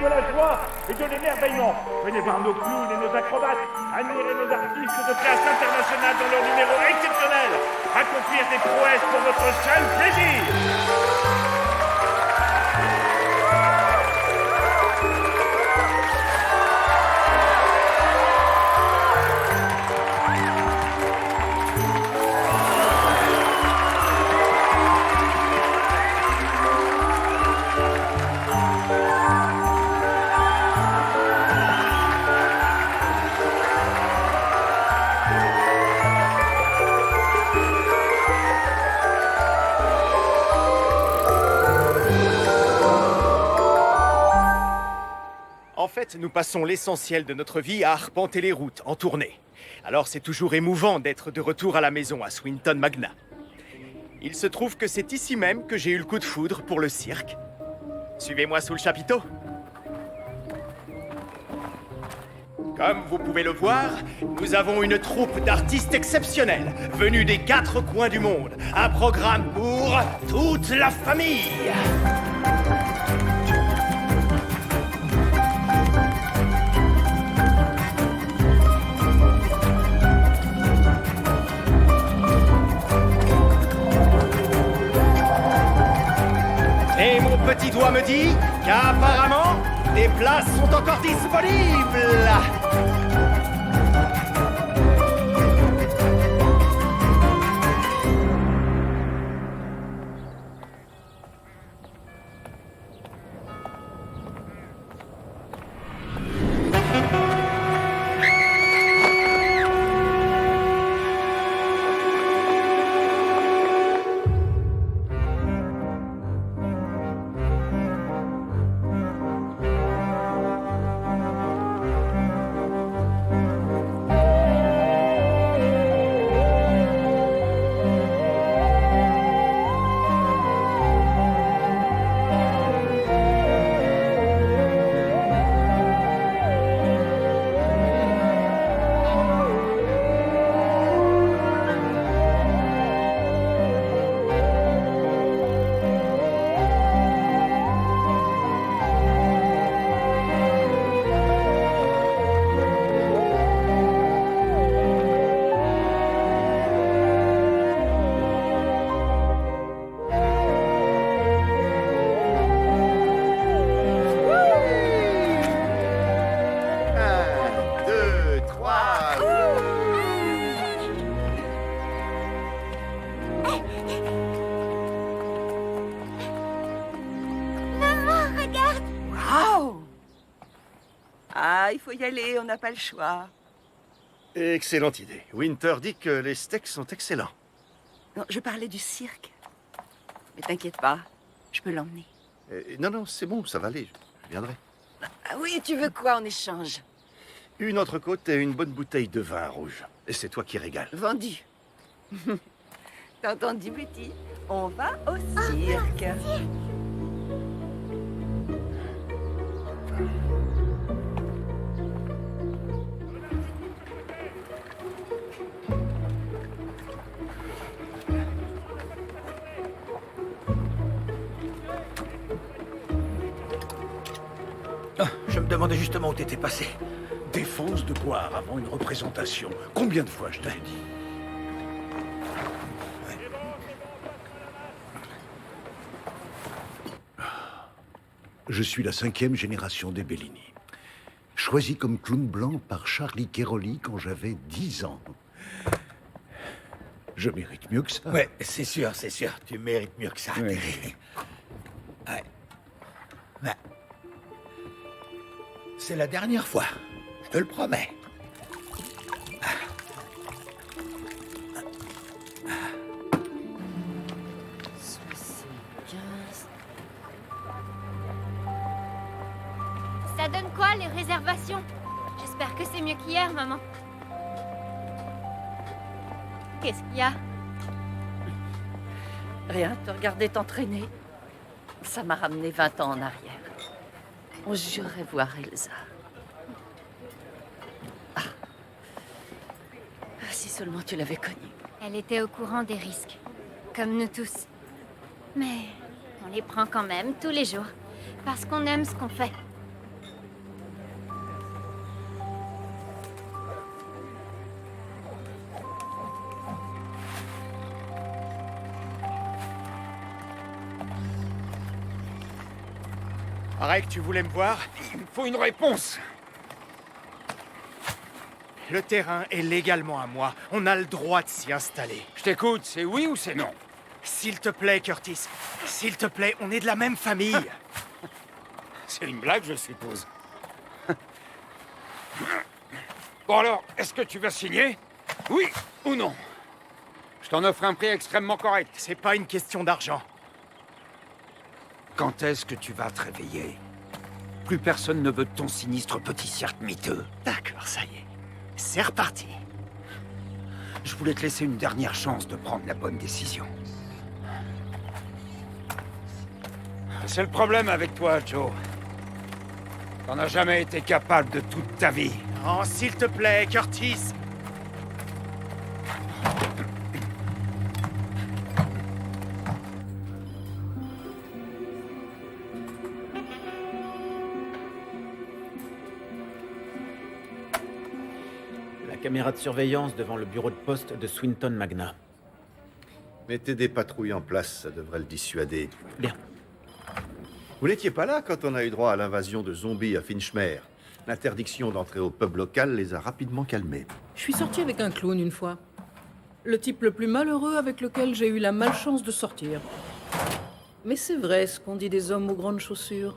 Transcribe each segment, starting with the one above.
de la joie et de l'émerveillement. Venez voir nos clowns et nos acrobates, admirer nos artistes de classe internationale dans leurs numéros exceptionnels, accomplir des prouesses pour votre seul plaisir. En fait, nous passons l'essentiel de notre vie à arpenter les routes, en tournée. Alors c'est toujours émouvant d'être de retour à la maison à Swinton Magna. Il se trouve que c'est ici même que j'ai eu le coup de foudre pour le cirque. Suivez-moi sous le chapiteau. Comme vous pouvez le voir, nous avons une troupe d'artistes exceptionnels, venus des 4 coins du monde. Un programme pour toute la famille. Et mon petit doigt me dit qu'apparemment, des places sont encore disponibles. Ah, il faut y aller, on n'a pas le choix. Excellente idée. Winter dit que les steaks sont excellents. Non, je parlais du cirque. Mais t'inquiète pas, je peux l'emmener. Non, c'est bon, ça va aller. Je viendrai. Ah oui, tu veux quoi en échange? Une entrecôte et une bonne bouteille de vin rouge. Et c'est toi qui régales. Vendu. T'as entendu, Betty? On va au cirque. Je me demandais justement où t'étais passé. Défense de boire avant une représentation. Combien de fois je t'ai dit? Je suis la 5e génération des Bellini. Choisi comme clown blanc par Charlie Keroli quand j'avais 10 ans. Je mérite mieux que ça. Ouais, c'est sûr. Tu mérites mieux que ça. Ouais. Ouais. Ouais. C'est la dernière fois. Je te le promets. Ça donne quoi, les réservations? J'espère que c'est mieux qu'hier, maman. Qu'est-ce qu'il y a? Rien, te regarder t'entraîner. Ça m'a ramené 20 ans en arrière. On jurerait voir Elsa. Ah. Si seulement tu l'avais connue. Elle était au courant des risques, comme nous tous. Mais On les prend quand même, tous les jours. Parce qu'on aime ce qu'on fait. Arek, tu voulais me voir? Il me faut une réponse. Le terrain est légalement à moi. On a le droit de s'y installer. Je t'écoute, c'est oui ou c'est non? S'il te plaît, Curtis. S'il te plaît, on est de la même famille. C'est une blague, je suppose. Bon alors, est-ce que tu vas signer? Oui ou non? Je t'en offre un prix extrêmement correct. C'est pas une question d'argent. Quand est-ce que tu vas te réveiller? Plus personne ne veut de ton sinistre petit cirque miteux. D'accord, ça y est. C'est reparti. Je voulais te laisser une dernière chance de prendre la bonne décision. C'est le problème avec toi, Joe. T'en as jamais été capable de toute ta vie. Oh, s'il te plaît, Curtis. La caméra de surveillance devant le bureau de poste de Swinton Magna. Mettez des patrouilles en place, ça devrait le dissuader. Bien. Vous n'étiez pas là quand on a eu droit à l'invasion de zombies à Finchmere. L'interdiction d'entrer au pub local les a rapidement calmés. Je suis sorti avec un clown une fois. Le type le plus malheureux avec lequel j'ai eu la malchance de sortir. Mais c'est vrai ce qu'on dit des hommes aux grandes chaussures.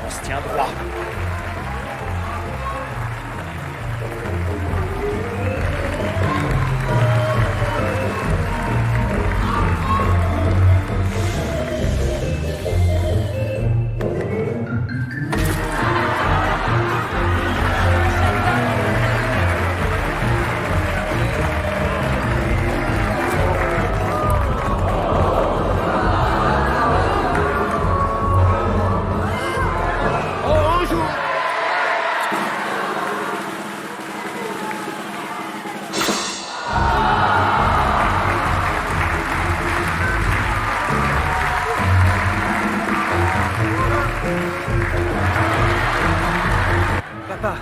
On se tient droit. Papa,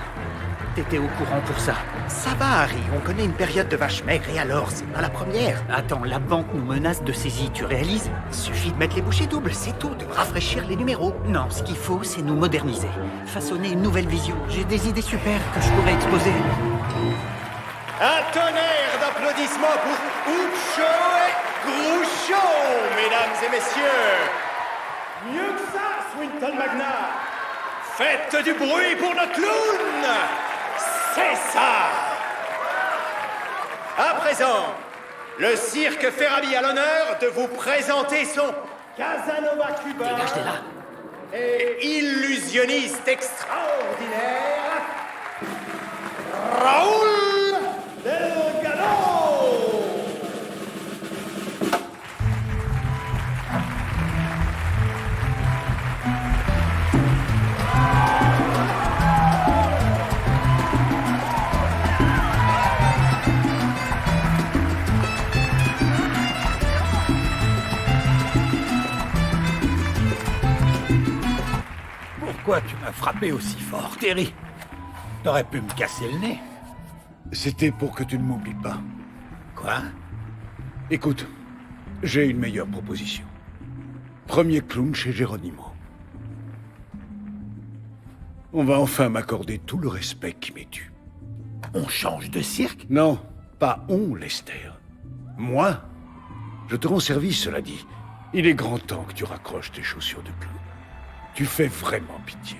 t'étais au courant pour ça. Ça va, Harry, on connaît une période de vache maigre, et alors, c'est pas la première. Attends, la banque nous menace de saisie, tu réalises? Suffit de mettre les bouchées doubles, c'est tout, de rafraîchir les numéros. Non, ce qu'il faut, c'est nous moderniser. Façonner une nouvelle vision. J'ai des idées super que je pourrais exposer. Un tonnerre d'applaudissements pour Oucho et Groucho, mesdames et messieurs. Mieux que ça, Swinton Magna. Faites du bruit pour notre clown. C'est ça. À présent, le cirque Ferrabi a l'honneur de vous présenter son Casanova cubain. Dégage de là. Et illusionniste extraordinaire, Raoul Delgado. Pourquoi tu m'as frappé aussi fort, Terry? T'aurais pu me casser le nez. C'était pour que tu ne m'oublies pas. Quoi? Écoute, j'ai une meilleure proposition. Premier clown chez Geronimo. On va enfin m'accorder tout le respect qui m'est dû. On change de cirque? Non, pas on, Lester. Moi? Je te rends service, cela dit. Il est grand temps que tu raccroches tes chaussures de clown. Tu fais vraiment pitié.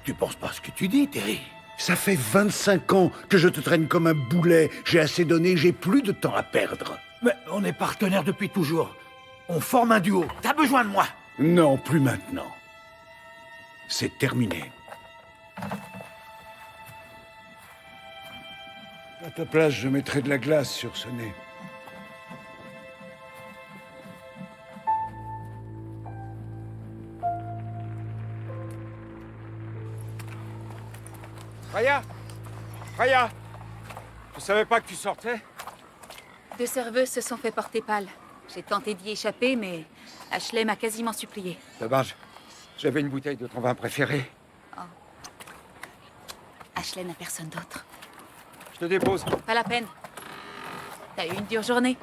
Tu penses pas ce que tu dis, Terry? Ça fait 25 ans que je te traîne comme un boulet. J'ai assez donné, j'ai plus de temps à perdre. Mais on est partenaires depuis toujours. On forme un duo. T'as besoin de moi? Non, plus maintenant. C'est terminé. À ta place, je mettrai de la glace sur ce nez. Raya! Raya! Je savais pas que tu sortais? 2 serveuses se sont fait porter pâle. J'ai tenté d'y échapper, mais Ashley m'a quasiment supplié. Dommage. J'avais une bouteille de ton vin préféré. Ashley n'a personne d'autre. Je te dépose. Pas la peine. T'as eu une dure journée.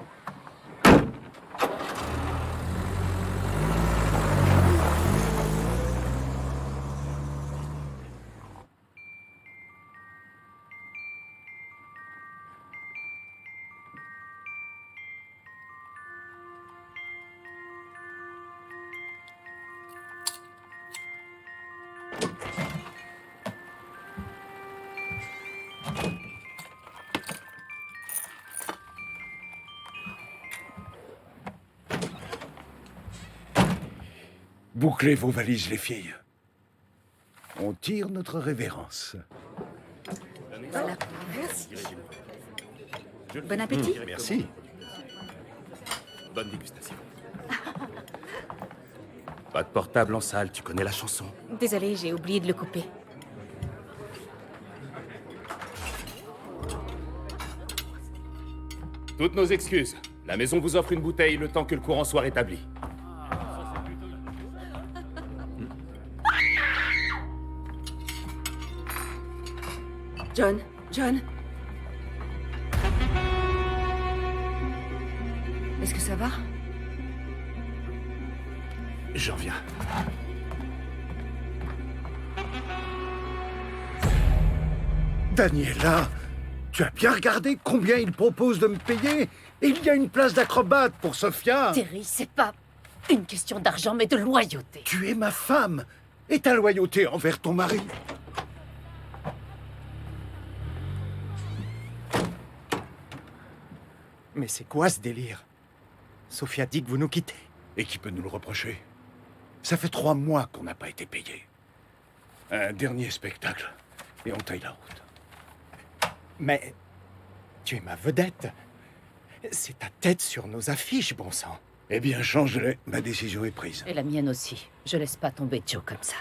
Bouclez vos valises, les filles. On tire notre révérence. Voilà. Merci. Bon appétit. Merci. Bonne dégustation. Pas de portable en salle, tu connais la chanson. Désolée, j'ai oublié de le couper. Toutes nos excuses. La maison vous offre une bouteille le temps que le courant soit rétabli. John. Est-ce que ça va? J'en viens. Daniela, tu as bien regardé combien il propose de me payer? Et il y a une place d'acrobate pour Sophia. Terry, c'est pas une question d'argent, mais de loyauté. Tu es ma femme. Et ta loyauté envers ton mari. Mais c'est quoi ce délire? Sophia dit que vous nous quittez. Et qui peut nous le reprocher? Ça fait 3 mois qu'on n'a pas été payé. Un dernier spectacle, et on taille la route. Mais tu es ma vedette. C'est ta tête sur nos affiches, bon sang. Eh bien, change-les. Ma décision est prise. Et la mienne aussi. Je laisse pas tomber Joe comme ça.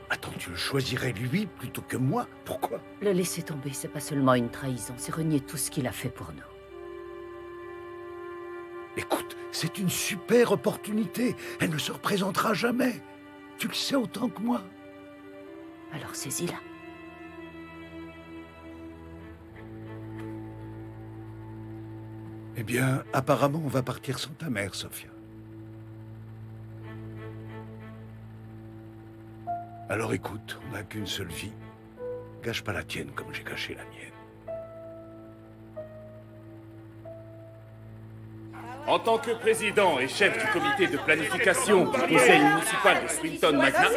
Attends, tu le choisirais lui plutôt que moi? Pourquoi? Le laisser tomber, c'est pas seulement une trahison, c'est renier tout ce qu'il a fait pour nous. Écoute, c'est une super opportunité. Elle ne se représentera jamais. Tu le sais autant que moi. Alors saisis-la. Eh bien, apparemment, on va partir sans ta mère, Sophia. Alors écoute, on n'a qu'une seule vie. Gâche pas la tienne comme j'ai gâché la mienne. En tant que président et chef du comité de planification du conseil municipal de Swinton Magna...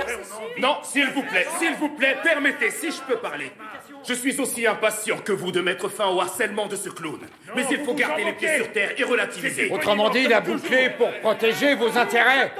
Non, s'il vous plaît, permettez, si je peux parler. Je suis aussi impatient que vous de mettre fin au harcèlement de ce clown. Mais il faut garder les pieds sur terre et relativiser. Autrement dit, la bouclée pour protéger vos intérêts.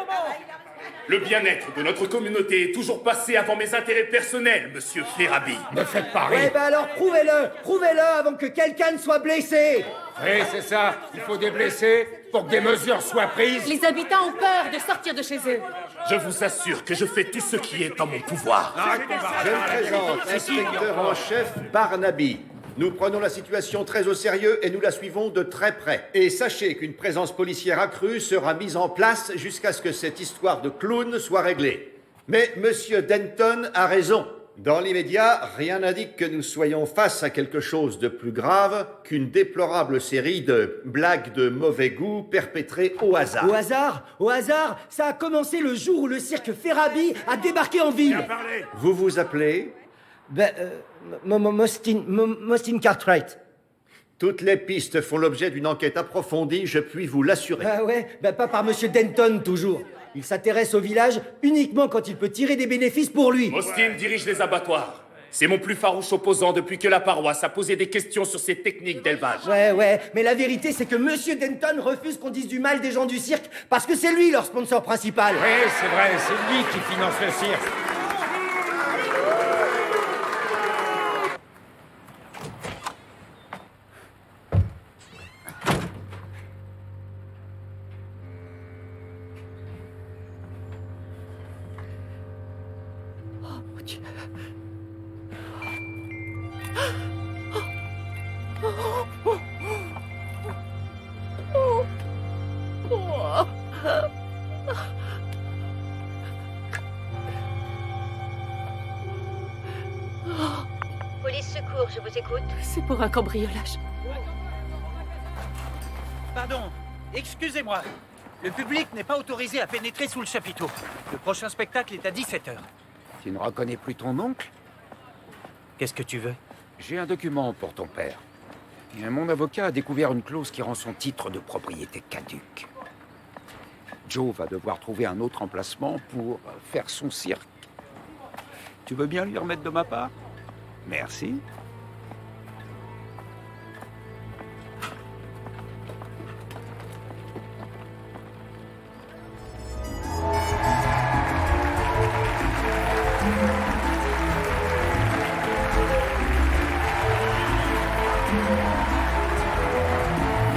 Le bien-être de notre communauté est toujours passé avant mes intérêts personnels, monsieur Ferabi. Ne faites pas rire. Eh ben alors prouvez-le avant que quelqu'un ne soit blessé. Oui, c'est ça. Il faut des blessés pour que des mesures soient prises. Les habitants ont peur de sortir de chez eux. Je vous assure que je fais tout ce qui est en mon pouvoir. Je me présente, inspecteur en chef Barnaby. Nous prenons la situation très au sérieux et nous la suivons de très près. Et sachez qu'une présence policière accrue sera mise en place jusqu'à ce que cette histoire de clown soit réglée. Mais Monsieur Denton a raison. Dans l'immédiat, rien n'indique que nous soyons face à quelque chose de plus grave qu'une déplorable série de blagues de mauvais goût perpétrées au hasard. Au hasard? Au hasard? Ça a commencé le jour où le cirque Ferabi a débarqué en ville. Vous vous appelez? Mostin Cartwright. Toutes les pistes font l'objet d'une enquête approfondie, je puis vous l'assurer. Ah ouais? Pas par Monsieur Denton, toujours. Il s'intéresse au village uniquement quand il peut tirer des bénéfices pour lui. Mostin dirige les abattoirs. C'est mon plus farouche opposant depuis que la paroisse a posé des questions sur ses techniques d'élevage. Ouais, mais la vérité, c'est que Monsieur Denton refuse qu'on dise du mal des gens du cirque parce que c'est lui leur sponsor principal. Oui, c'est vrai, c'est lui qui finance le cirque. Police secours, je vous écoute. C'est pour un cambriolage. Pardon, excusez-moi. Le public n'est pas autorisé à pénétrer sous le chapiteau. Le prochain spectacle est à 17h. Tu ne reconnais plus ton oncle? Qu'est-ce que tu veux? J'ai un document pour ton père. Et mon avocat a découvert une clause qui rend son titre de propriété caduque. Joe va devoir trouver un autre emplacement pour faire son cirque. Tu veux bien lui remettre de ma part? Merci.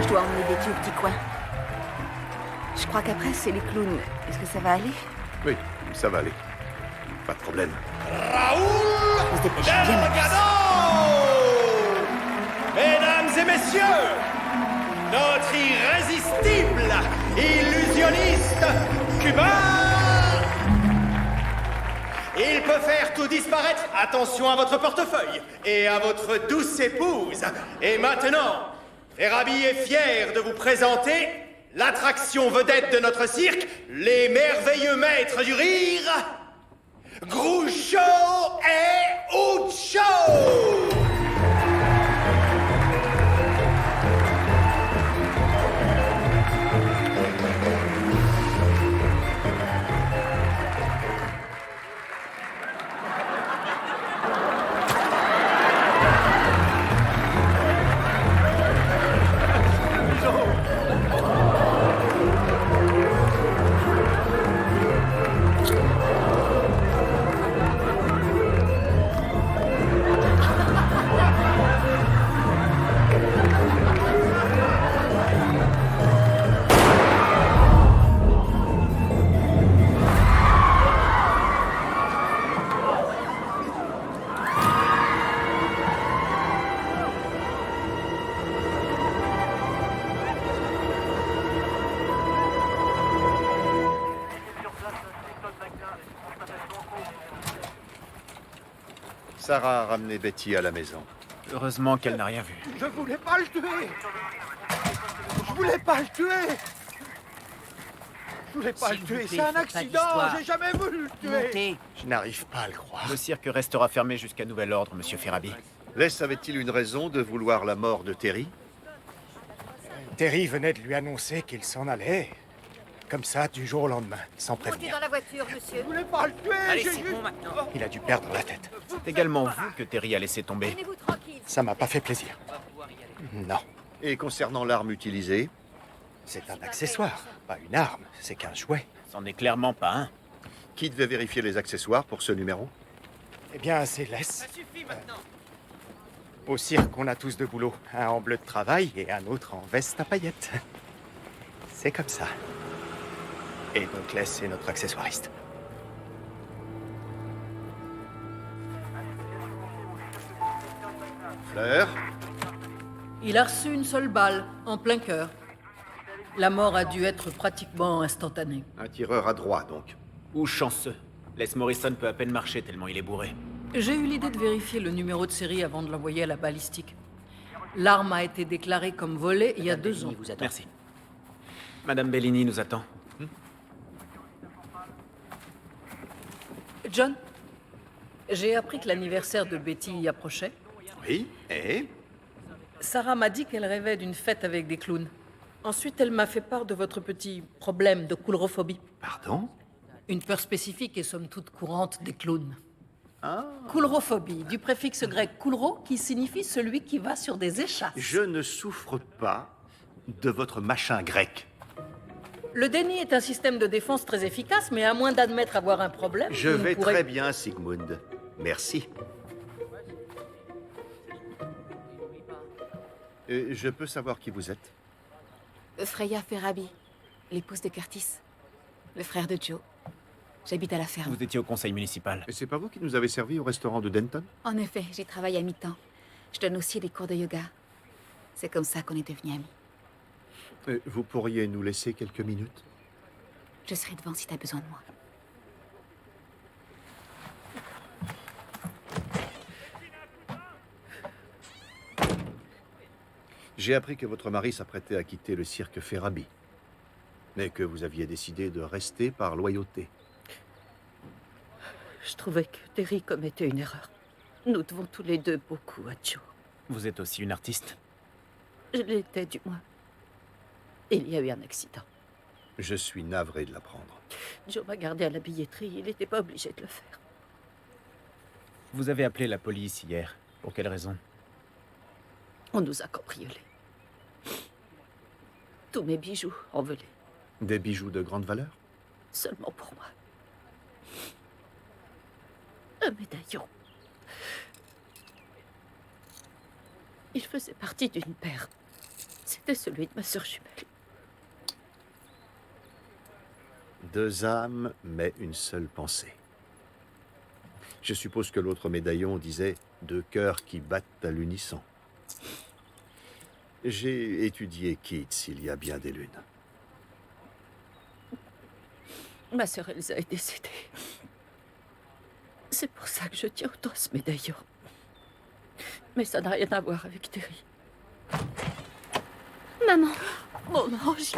Je dois emmener Betty au petit coin. Je crois qu'après, c'est les clowns. Est-ce que ça va aller? Oui, ça va aller. Pas de problème. On se dépêche bien. Mesdames et messieurs, notre irrésistible illusionniste cubain. Il peut faire tout disparaître. Attention à votre portefeuille et à votre douce épouse. Et maintenant, Ferabi est fier de vous présenter l'attraction vedette de notre cirque, les merveilleux maîtres du rire, Groucho et Ucho. Sarah a ramené Betty à la maison. Heureusement qu'elle n'a rien vu. Je voulais pas le tuer. Je voulais pas le tuer. Je voulais pas le tuer, c'est un accident. J'ai jamais voulu le tuer. Je n'arrive pas à le croire. Le cirque restera fermé jusqu'à nouvel ordre, monsieur Ferabi. Les avait-il une raison de vouloir la mort de Terry? Terry venait de lui annoncer qu'il s'en allait. Comme ça, du jour au lendemain, sans Montez prévenir. dans la voiture, monsieur. Je voulais pas le tuer. Allez, j'ai c'est juste- bon maintenant. Il a dû perdre la tête. C'est également vous que Terry a laissé tomber. Tenez-vous tranquille. Ça m'a pas fait plaisir. Non, Et concernant l'arme utilisée? c'est un accessoire, pas une arme. C'est qu'un jouet. C'en est clairement pas un. Qui devait vérifier les accessoires pour ce numéro? Eh bien, c'est Les. Ça suffit maintenant. Au cirque, on a tous deux boulots. Un en bleu de travail et un autre en veste à paillettes. C'est comme ça. Et donc Les est notre accessoiriste. Fleur? Il a reçu une seule balle, en plein cœur. La mort a dû être pratiquement instantanée. Un tireur à droit, donc. Ou chanceux. Les Morrison peut à peine marcher tellement il est bourré. J'ai eu l'idée de vérifier le numéro de série avant de l'envoyer à la balistique. L'arme a été déclarée comme volée il y a 2 ans. Merci. Madame Bellini nous attend. John, j'ai appris que l'anniversaire de Betty approchait. Oui, et Sarah m'a dit qu'elle rêvait d'une fête avec des clowns. Ensuite, elle m'a fait part de votre petit problème de coulrophobie. Pardon? Une peur spécifique et somme toute courante des clowns. Ah. Coulrophobie, du préfixe grec coulro, qui signifie celui qui va sur des échasses. Je ne souffre pas de votre machin grec. Le déni est un système de défense très efficace, mais à moins d'admettre avoir un problème... Je vous ne vais pourrez- très bien, Sigmund. Merci. Je peux savoir qui vous êtes? Freya Ferabi, l'épouse de Curtis, le frère de Joe. J'habite à la ferme. Vous étiez au conseil municipal. Et c'est pas vous qui nous avez servi au restaurant de Denton? En effet, j'y travaille à mi-temps. Je donne aussi des cours de yoga. C'est comme ça qu'on est devenus amis. Vous pourriez nous laisser quelques minutes? Je serai devant si t'as besoin de moi. J'ai appris que votre mari s'apprêtait à quitter le cirque Ferabi, mais que vous aviez décidé de rester par loyauté. Je trouvais que Terry commettait une erreur. Nous devons tous les deux beaucoup à Joe. Vous êtes aussi une artiste? Je l'étais, du moins. Il y a eu un accident. Je suis navré de l'apprendre. Joe m'a gardé à la billetterie. Il n'était pas obligé de le faire. Vous avez appelé la police hier. Pour quelle raison? On nous a cambriolés. Tous mes bijoux envolés. Des bijoux de grande valeur? Seulement pour moi. Un médaillon. Il faisait partie d'une paire. C'était celui de ma sœur jumelle. 2 âmes, mais une seule pensée. Je suppose que l'autre médaillon disait « 2 cœurs qui battent à l'unisson ». J'ai étudié Keats il y a bien des lunes. Ma sœur Elsa est décédée. C'est pour ça que je tiens autant à ce médaillon. Mais ça n'a rien à voir avec Terry. Maman! Mon ange!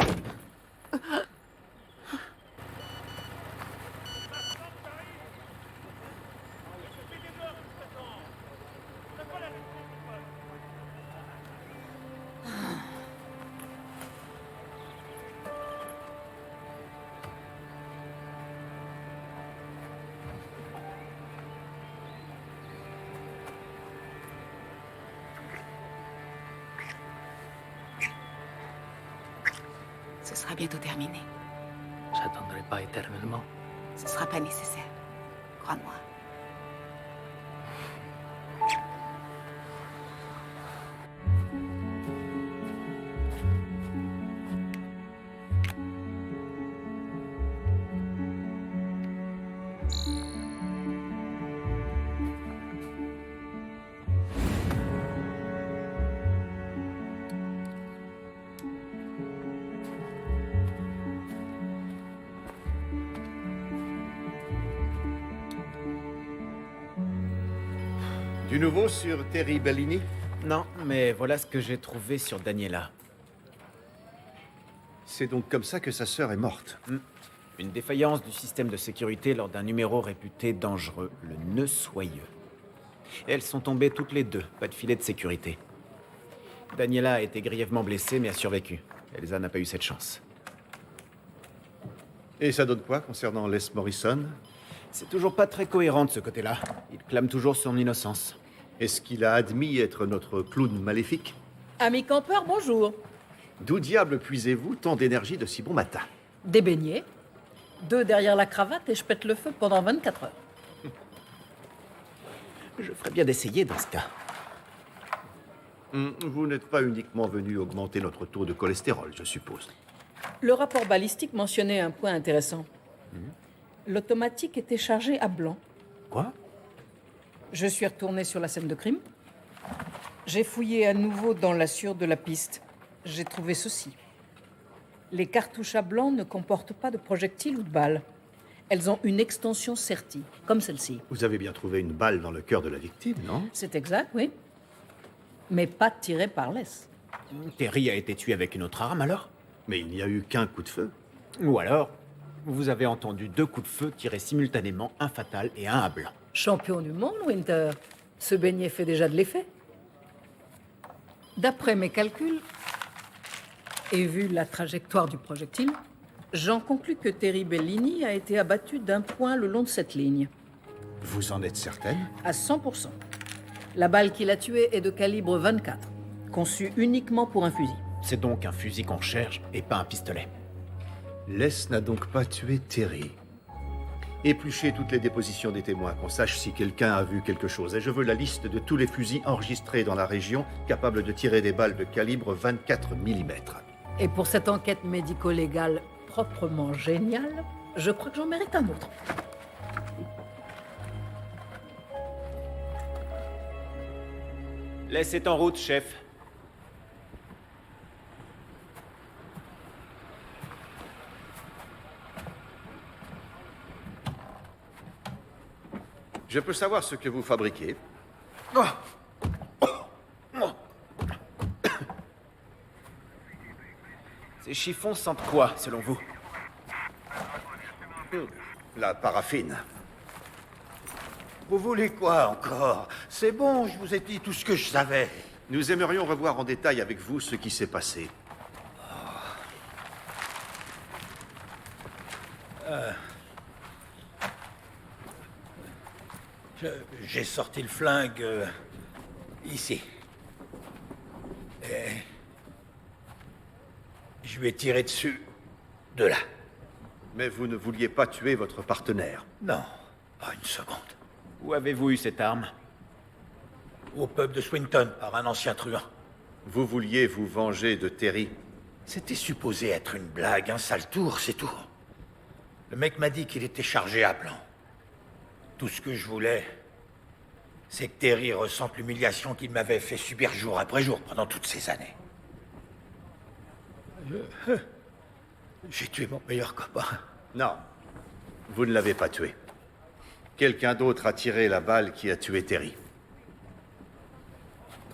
Ce sera bientôt terminé. J'attendrai pas éternellement. Ce sera pas nécessaire. Crois-moi. Du nouveau sur Terry Bellini? Non, mais voilà ce que j'ai trouvé sur Daniela. C'est donc comme ça que sa sœur est morte. Une défaillance du système de sécurité lors d'un numéro réputé dangereux, le nœud soyeux. Elles sont tombées toutes les deux, pas de filet de sécurité. Daniela a été grièvement blessée mais a survécu. Elsa n'a pas eu cette chance. Et ça donne quoi concernant Les Morrison? C'est toujours pas très cohérent de ce côté-là. Il clame toujours son innocence. Est-ce qu'il a admis être notre clown maléfique? Ami campeur, bonjour. D'où diable puisez-vous tant d'énergie de si bon matin? Des beignets, 2 derrière la cravate et je pète le feu pendant 24 heures. Je ferais bien d'essayer dans ce cas. Vous n'êtes pas uniquement venu augmenter notre taux de cholestérol, je suppose. Le rapport balistique mentionnait un point intéressant. L'automatique était chargée à blanc. Quoi? Je suis retourné sur la scène de crime. J'ai fouillé à nouveau dans l'assure de la piste. J'ai trouvé ceci. Les cartouches à blanc ne comportent pas de projectiles ou de balles. Elles ont une extension certie, comme celle-ci. Vous avez bien trouvé une balle dans le cœur de la victime, non? C'est exact, oui. Mais pas tirée par l'Es. Terry a été tué avec une autre arme, alors? Mais il n'y a eu qu'un coup de feu. Ou alors, vous avez entendu 2 coups de feu tirés simultanément, un fatal et un à blanc. Champion du monde, Winter. Ce beignet fait déjà de l'effet. D'après mes calculs, et vu la trajectoire du projectile, j'en conclus que Terry Bellini a été abattu d'un point le long de cette ligne. Vous en êtes certaine? À 100%. La balle qui l'a tué est de calibre 24, conçue uniquement pour un fusil. C'est donc un fusil qu'on cherche et pas un pistolet. Les n'a donc pas tué Terry. Épluchez toutes les dépositions des témoins, qu'on sache si quelqu'un a vu quelque chose. Et je veux la liste de tous les fusils enregistrés dans la région capables de tirer des balles de calibre 24 mm. Et pour cette enquête médico-légale proprement géniale, je crois que j'en mérite un autre. Laissez en route, chef. Je peux savoir ce que vous fabriquez? Ces chiffons sentent quoi, selon vous? La paraffine. Vous voulez quoi encore? C'est bon, je vous ai dit tout ce que je savais. Nous aimerions revoir en détail avec vous ce qui s'est passé. J'ai sorti le flingue ici. Et je lui ai tiré dessus de là. Mais vous ne vouliez pas tuer votre partenaire? Non, pas une seconde. Où avez-vous eu cette arme? Au pub de Swinton, par un ancien truand. Vous vouliez vous venger de Terry? C'était supposé être une blague, un sale tour, c'est tout. Le mec m'a dit qu'il était chargé à plan. Tout ce que je voulais, c'est que Terry ressente l'humiliation qu'il m'avait fait subir jour après jour pendant toutes ces années. J'ai tué mon meilleur copain. Non, vous ne l'avez pas tué. Quelqu'un d'autre a tiré la balle qui a tué Terry.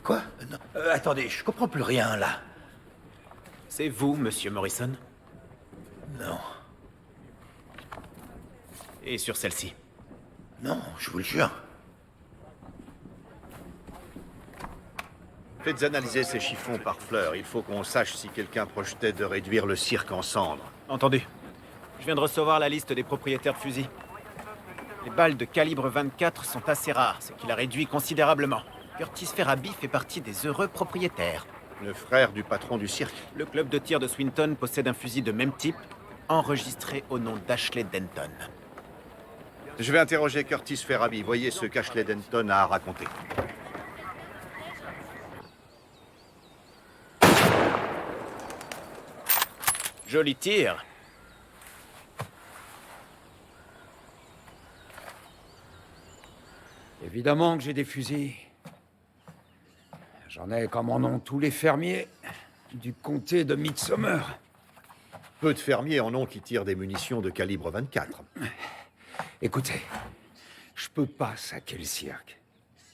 Quoi? Non. Attendez, je comprends plus rien, là. C'est vous, monsieur Morrison? Non. Et sur celle-ci? Non, je vous le jure. Faites analyser ces chiffons par fleur. Il faut qu'on sache si quelqu'un projetait de réduire le cirque en cendres. Entendu. Je viens de recevoir la liste des propriétaires de fusils. Les balles de calibre 24 sont assez rares, ce qui la réduit considérablement. Curtis Ferrabi fait partie des heureux propriétaires. Le frère du patron du cirque. Le club de tir de Swinton possède un fusil de même type, enregistré au nom d'Ashley Denton. Je vais interroger Curtis Ferrabi. Voyez ce qu'Ashley Denton a à raconter. Joli tir. Évidemment que j'ai des fusils. J'en ai comme en ont tous les fermiers du comté de Midsomer. Peu de fermiers en ont qui tirent des munitions de calibre 24. Écoutez, je peux pas saquer le cirque.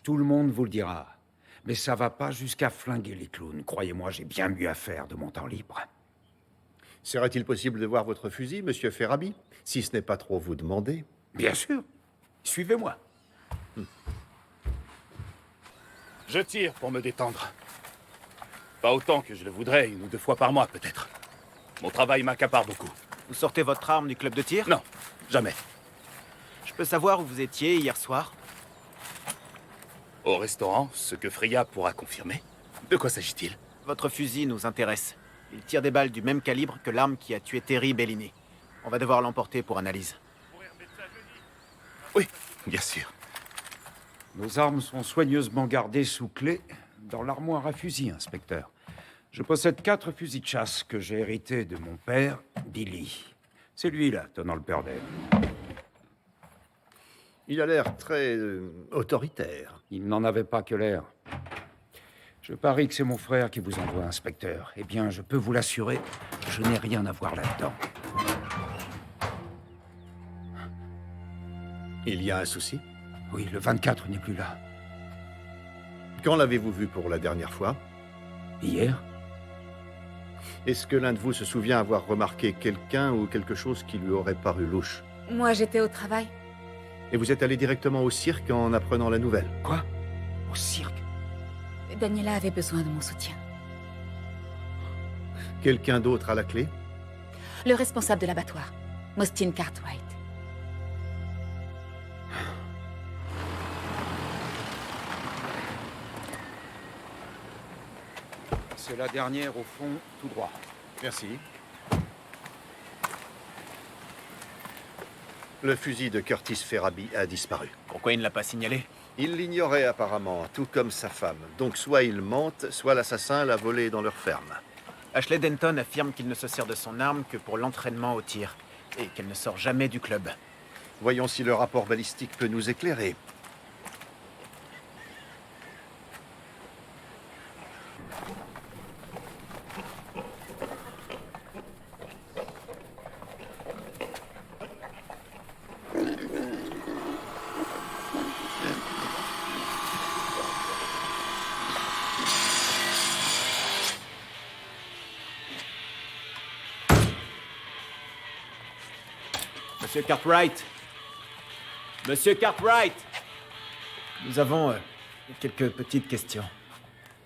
Tout le monde vous le dira. Mais ça va pas jusqu'à flinguer les clowns. Croyez-moi, j'ai bien mieux à faire de mon temps libre. Serait-il possible de voir votre fusil, monsieur Ferrabi, si ce n'est pas trop vous demander? Bien sûr. Suivez-moi. Je tire pour me détendre. Pas autant que je le voudrais, 1 ou 2 fois par mois peut-être. Mon travail m'accapare beaucoup. Vous sortez votre arme du club de tir? Non, jamais. Je peux savoir où vous étiez hier soir? Au restaurant, ce que Freya pourra confirmer. De quoi s'agit-il? Votre fusil nous intéresse. Il tire des balles du même calibre que l'arme qui a tué Terry Bellini. On va devoir l'emporter pour analyse. Oui, bien sûr. Nos armes sont soigneusement gardées sous clé dans l'armoire à fusils, inspecteur. Je possède 4 fusils de chasse que j'ai hérités de mon père, Billy. C'est lui, là, tenant le bordel. Il a l'air très autoritaire. Il n'en avait pas que l'air. Je parie que c'est mon frère qui vous envoie, inspecteur. Eh bien, je peux vous l'assurer, je n'ai rien à voir là-dedans. Il y a un souci? Oui, le 24 n'est plus là. Quand l'avez-vous vu pour la dernière fois? Hier? Est-ce que l'un de vous se souvient avoir remarqué quelqu'un ou quelque chose qui lui aurait paru louche? Moi, j'étais au travail. Et vous êtes allé directement au cirque en apprenant la nouvelle? Quoi? Au cirque? Daniela avait besoin de mon soutien. Quelqu'un d'autre à la clé? Le responsable de l'abattoir, Mostyn Cartwright. C'est la dernière au fond, tout droit. Merci. Le fusil de Curtis Ferrabi a disparu. Pourquoi il ne l'a pas signalé? Il l'ignorait apparemment, tout comme sa femme. Donc soit il mente, soit l'assassin l'a volé dans leur ferme. Ashley Denton affirme qu'il ne se sert de son arme que pour l'entraînement au tir, et qu'elle ne sort jamais du club. Voyons si le rapport balistique peut nous éclairer. Monsieur Cartwright! Monsieur Cartwright! Nous avons quelques petites questions.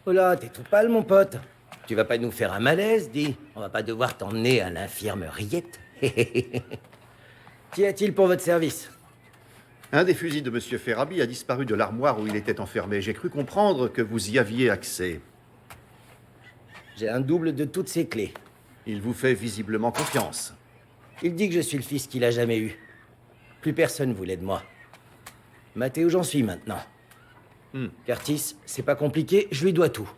Oh là, t'es tout pâle, mon pote. Tu vas pas nous faire un malaise, dis. On va pas devoir t'emmener à l'infirmeriette. Qu'y a-t-il pour votre service? Un des fusils de Monsieur Ferrabi a disparu de l'armoire où il était enfermé. J'ai cru comprendre que vous y aviez accès. J'ai un double de toutes ses clés. Il vous fait visiblement confiance. Il dit que je suis le fils qu'il a jamais eu. Plus personne voulait de moi. Maté où j'en suis maintenant. Curtis, c'est pas compliqué, je lui dois tout.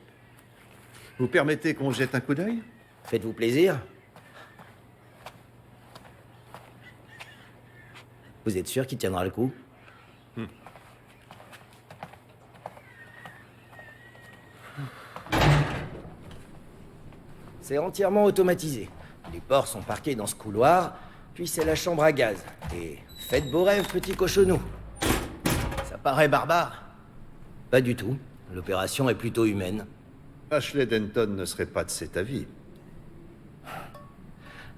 Vous permettez qu'on jette un coup d'œil? Faites-vous plaisir. Vous êtes sûr qu'il tiendra le coup? C'est entièrement automatisé. Les ports sont parqués dans ce couloir, puis c'est la chambre à gaz. Et faites beaux rêves, petit cochonou. Ça paraît barbare. Pas du tout. L'opération est plutôt humaine. Ashley Denton ne serait pas de cet avis.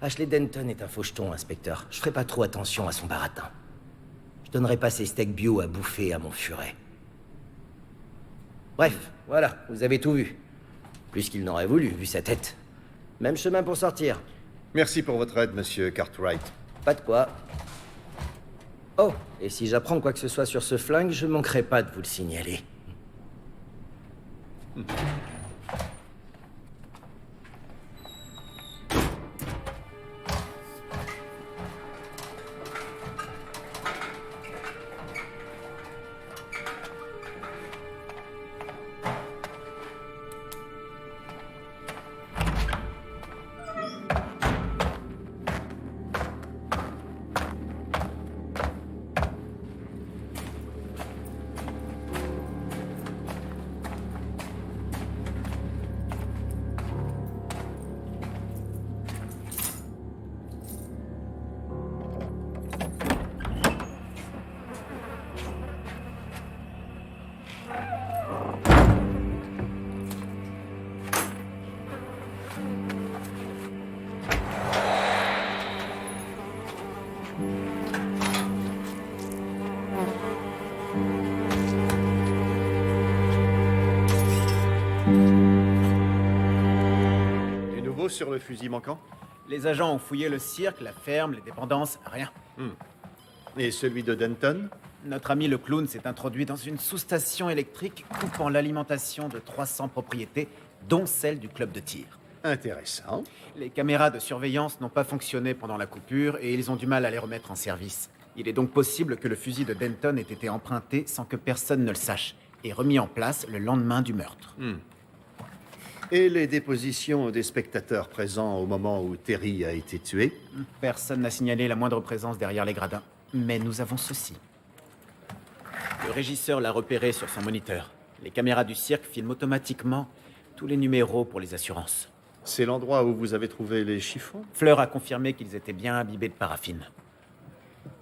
Ashley Denton est un faucheton, inspecteur. Je ferai pas trop attention à son baratin. Je donnerai pas ses steaks bio à bouffer à mon furet. Bref, voilà, vous avez tout vu. Plus qu'il n'aurait voulu, vu sa tête. Même chemin pour sortir. Merci pour votre aide, Monsieur Cartwright. Pas de quoi. Oh, et si j'apprends quoi que ce soit sur ce flingue, je manquerai pas de vous le signaler. Du nouveau sur le fusil manquant? Les agents ont fouillé le cirque, la ferme, les dépendances, rien. Et celui de Denton? Notre ami le clown s'est introduit dans une sous-station électrique coupant l'alimentation de 300 propriétés, dont celle du club de tir. Intéressant. Les caméras de surveillance n'ont pas fonctionné pendant la coupure et ils ont du mal à les remettre en service. Il est donc possible que le fusil de Denton ait été emprunté sans que personne ne le sache et remis en place le lendemain du meurtre. Et les dépositions des spectateurs présents au moment où Terry a été tué? Personne n'a signalé la moindre présence derrière les gradins. Mais nous avons ceci. Le régisseur l'a repéré sur son moniteur. Les caméras du cirque filment automatiquement tous les numéros pour les assurances. C'est l'endroit où vous avez trouvé les chiffons? Fleur a confirmé qu'ils étaient bien imbibés de paraffine.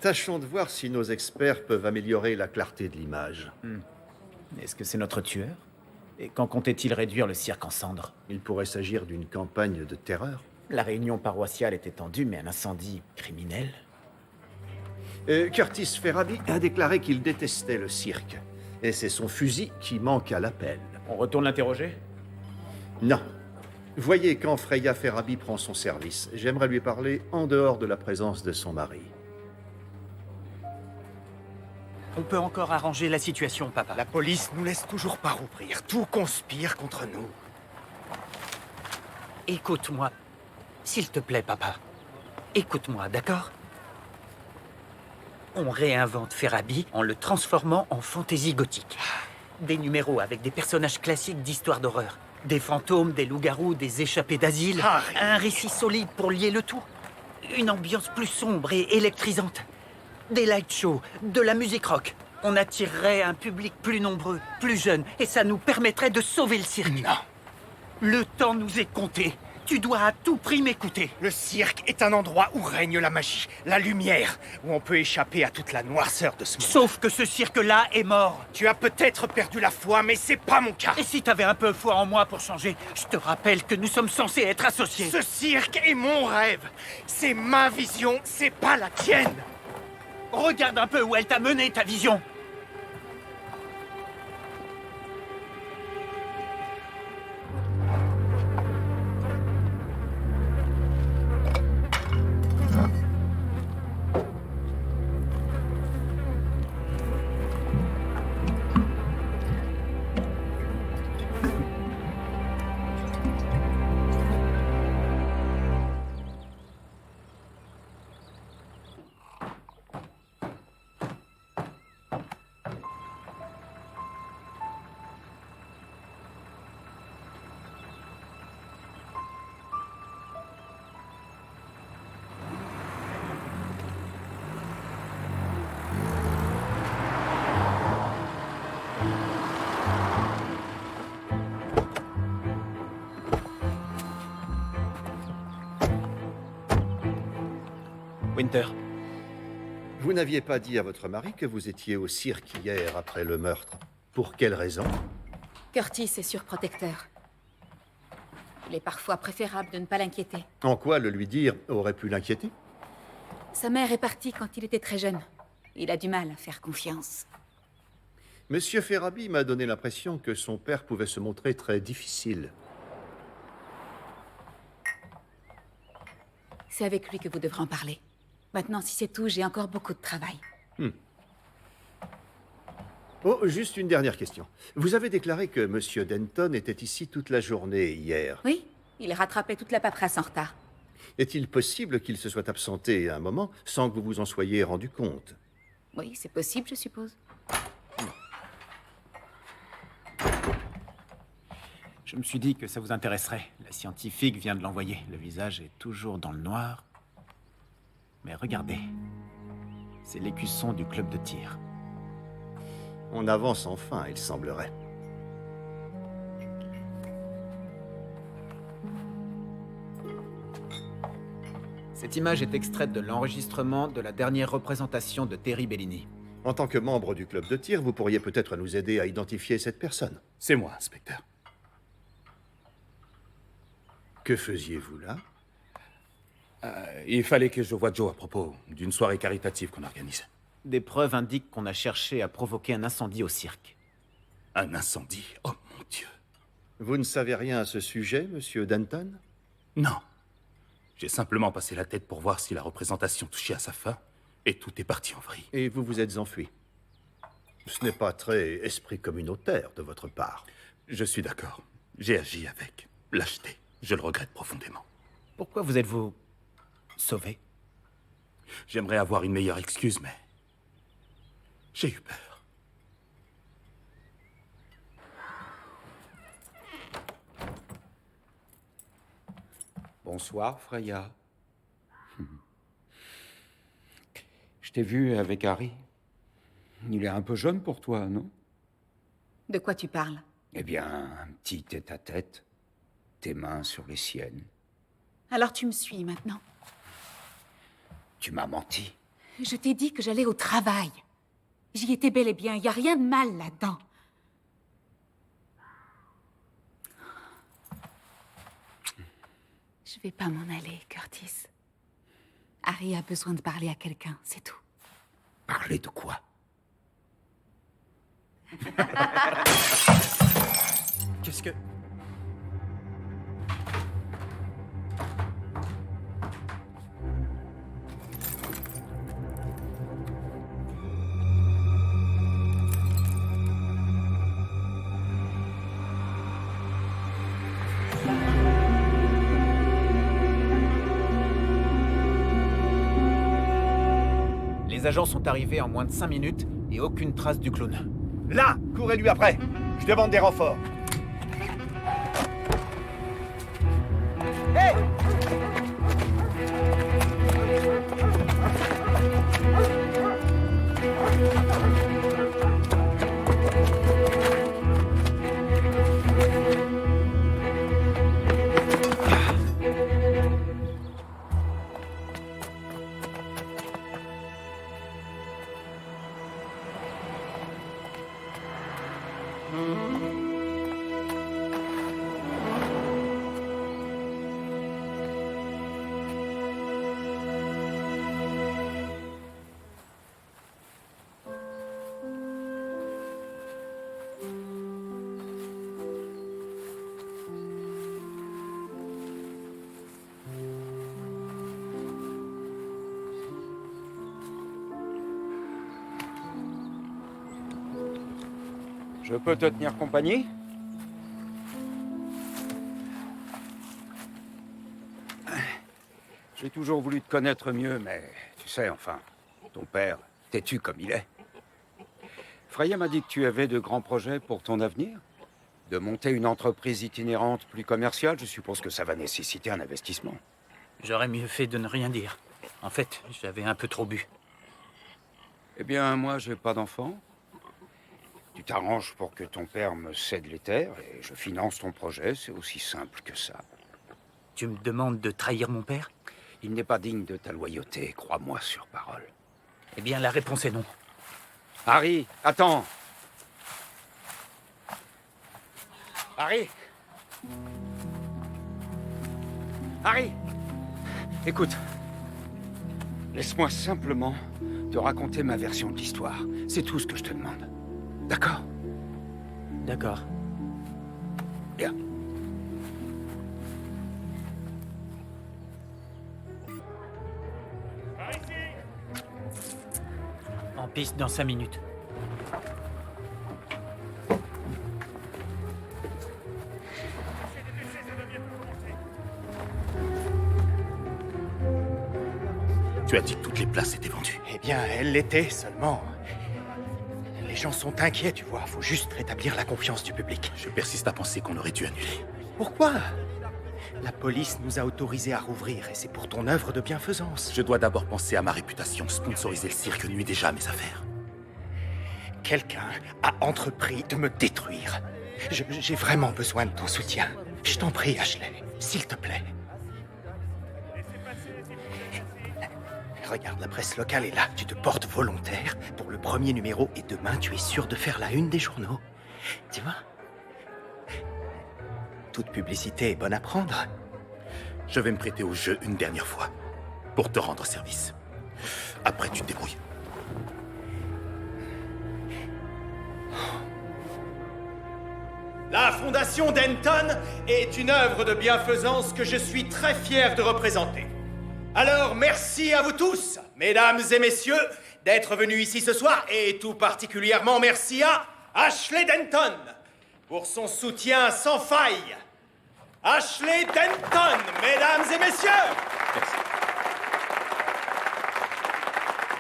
Tâchons de voir si nos experts peuvent améliorer la clarté de l'image. Est-ce que c'est notre tueur? Et quand comptait-il réduire le cirque en cendres? Il pourrait s'agir d'une campagne de terreur. La réunion paroissiale était tendue, mais un incendie criminel? Curtis Ferabi a déclaré qu'il détestait le cirque. Et c'est son fusil qui manque à l'appel. On retourne l'interroger? Non. Voyez quand Freya Ferabi prend son service. J'aimerais lui parler en dehors de la présence de son mari. On peut encore arranger la situation, papa. La police nous laisse toujours pas rouvrir. Tout conspire contre nous. Écoute-moi. S'il te plaît, papa. Écoute-moi, d'accord? On réinvente Ferabi en le transformant en fantaisie gothique. Des numéros avec des personnages classiques d'histoire d'horreur. Des fantômes, des loups-garous, des échappés d'asile. Un récit solide pour lier le tout. Une ambiance plus sombre et électrisante. Des light shows, de la musique rock. On attirerait un public plus nombreux, plus jeune, et ça nous permettrait de sauver le cirque. Non. Le temps nous est compté. Tu dois à tout prix m'écouter. Le cirque est un endroit où règne la magie, la lumière, où on peut échapper à toute la noirceur de ce monde. Sauf que ce cirque-là est mort. Tu as peut-être perdu la foi, mais c'est pas mon cas. Et si t'avais un peu foi en moi pour changer, je te rappelle que nous sommes censés être associés. Ce cirque est mon rêve. C'est ma vision, c'est pas la tienne. Regarde un peu où elle t'a mené, ta vision. Winter. Vous n'aviez pas dit à votre mari que vous étiez au cirque hier après le meurtre. Pour quelle raison? Curtis est surprotecteur. Il est parfois préférable de ne pas l'inquiéter. En quoi le lui dire aurait pu l'inquiéter? Sa mère est partie quand il était très jeune. Il a du mal à faire confiance. Monsieur Ferabi m'a donné l'impression que son père pouvait se montrer très difficile. C'est avec lui que vous devrez en parler. Maintenant, si c'est tout, j'ai encore beaucoup de travail. Oh, juste une dernière question. Vous avez déclaré que Monsieur Denton était ici toute la journée hier. Oui, il rattrapait toute la paperasse en retard. Est-il possible qu'il se soit absenté un moment sans que vous vous en soyez rendu compte? Oui, c'est possible, je suppose. Je me suis dit que ça vous intéresserait. La scientifique vient de l'envoyer. Le visage est toujours dans le noir. Mais regardez. C'est l'écusson du club de tir. On avance enfin, il semblerait. Cette image est extraite de l'enregistrement de la dernière représentation de Terry Bellini. En tant que membre du club de tir, vous pourriez peut-être nous aider à identifier cette personne. C'est moi, inspecteur. Que faisiez-vous là? Il fallait que je voie Joe à propos d'une soirée caritative qu'on organise. Des preuves indiquent qu'on a cherché à provoquer un incendie au cirque. Un incendie? Oh mon Dieu! Vous ne savez rien à ce sujet, Monsieur Denton? Non. J'ai simplement passé la tête pour voir si la représentation touchait à sa fin, et tout est parti en vrille. Et vous vous êtes enfui. Ce n'est pas très esprit communautaire de votre part. Je suis d'accord. J'ai agi avec lâcheté. Je le regrette profondément. Pourquoi vous êtes-vous sauvé? J'aimerais avoir une meilleure excuse, mais j'ai eu peur. Bonsoir, Freya. Je t'ai vu avec Harry. Il est un peu jeune pour toi, non? De quoi tu parles? Eh bien, un petit tête-à-tête. Tes mains sur les siennes. Alors tu me suis maintenant? Tu m'as menti. Je t'ai dit que j'allais au travail. J'y étais bel et bien, il n'y a rien de mal là-dedans. Je vais pas m'en aller, Curtis. Harry a besoin de parler à quelqu'un, c'est tout. Parler de quoi? Qu'est-ce que... Les agents sont arrivés en moins de 5 minutes et aucune trace du clown. Là, courez-lui après. Je demande des renforts. Hey! Je peux te tenir compagnie? J'ai toujours voulu te connaître mieux, mais tu sais, enfin, ton père, têtu comme il est. Freya m'a dit que tu avais de grands projets pour ton avenir. De monter une entreprise itinérante plus commerciale, je suppose que ça va nécessiter un investissement. J'aurais mieux fait de ne rien dire. En fait, j'avais un peu trop bu. Eh bien, moi, j'ai pas d'enfant. Tu t'arranges pour que ton père me cède les terres et je finance ton projet, c'est aussi simple que ça. Tu me demandes de trahir mon père? Il n'est pas digne de ta loyauté, crois-moi sur parole. Eh bien, la réponse est non. Harry, attends! Harry! Harry! Écoute, laisse-moi simplement te raconter ma version de l'histoire. C'est tout ce que je te demande. D'accord? D'accord. Bien. En piste dans 5 minutes. Tu as dit que toutes les places étaient vendues. Eh bien, elles l'étaient seulement. Les gens sont inquiets, tu vois. Faut juste rétablir la confiance du public. Je persiste à penser qu'on aurait dû annuler. Pourquoi? La police nous a autorisés à rouvrir et c'est pour ton œuvre de bienfaisance. Je dois d'abord penser à ma réputation. Sponsoriser le cirque nuit déjà à mes affaires. Quelqu'un a entrepris de me détruire. J'ai vraiment besoin de ton soutien. Je t'en prie, Ashley, s'il te plaît. Regarde, la presse locale est là. Tu te portes volontaire pour le premier numéro et demain, tu es sûr de faire la une des journaux. Tu vois? Toute publicité est bonne à prendre. Je vais me prêter au jeu une dernière fois pour te rendre service. Après, tu te débrouilles. La Fondation Denton est une œuvre de bienfaisance que je suis très fier de représenter. Alors, merci à vous tous, mesdames et messieurs, d'être venus ici ce soir, et tout particulièrement merci à Ashley Denton pour son soutien sans faille. Ashley Denton, mesdames et messieurs!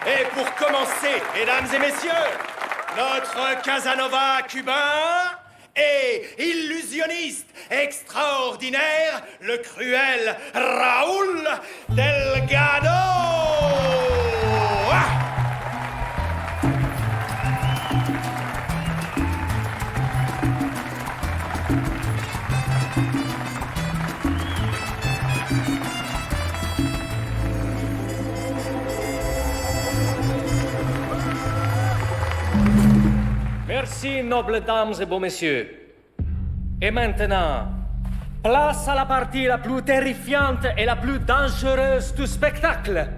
Et pour commencer, mesdames et messieurs, notre Casanova cubain et illusionniste extraordinaire, le cruel Raúl Delgado! Merci, nobles dames et beaux messieurs. Et maintenant, place à la partie la plus terrifiante et la plus dangereuse du spectacle.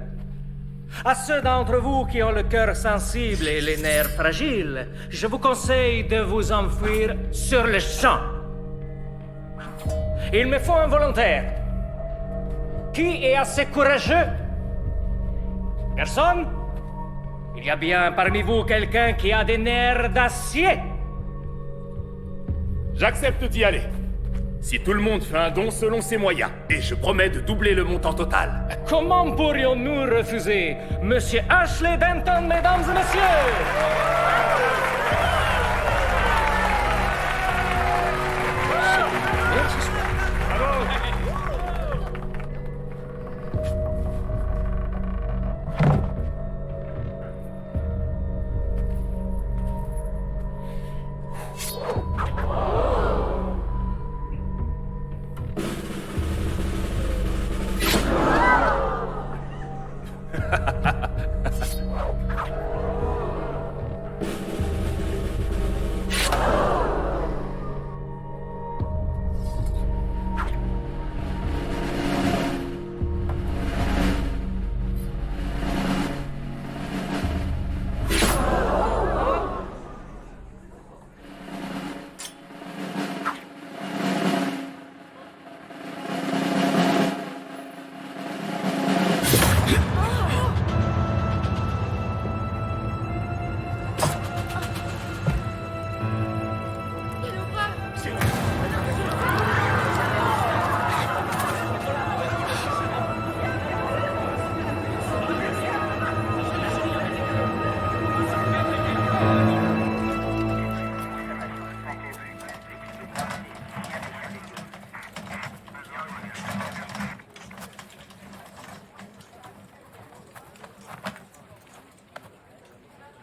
À ceux d'entre vous qui ont le cœur sensible et les nerfs fragiles, je vous conseille de vous enfuir sur le champ. Il me faut un volontaire. Qui est assez courageux? Personne? Il y a bien parmi vous quelqu'un qui a des nerfs d'acier? J'accepte d'y aller. Si tout le monde fait un don selon ses moyens, et je promets de doubler le montant total. Comment pourrions-nous refuser? Monsieur Ashley Denton, mesdames et messieurs!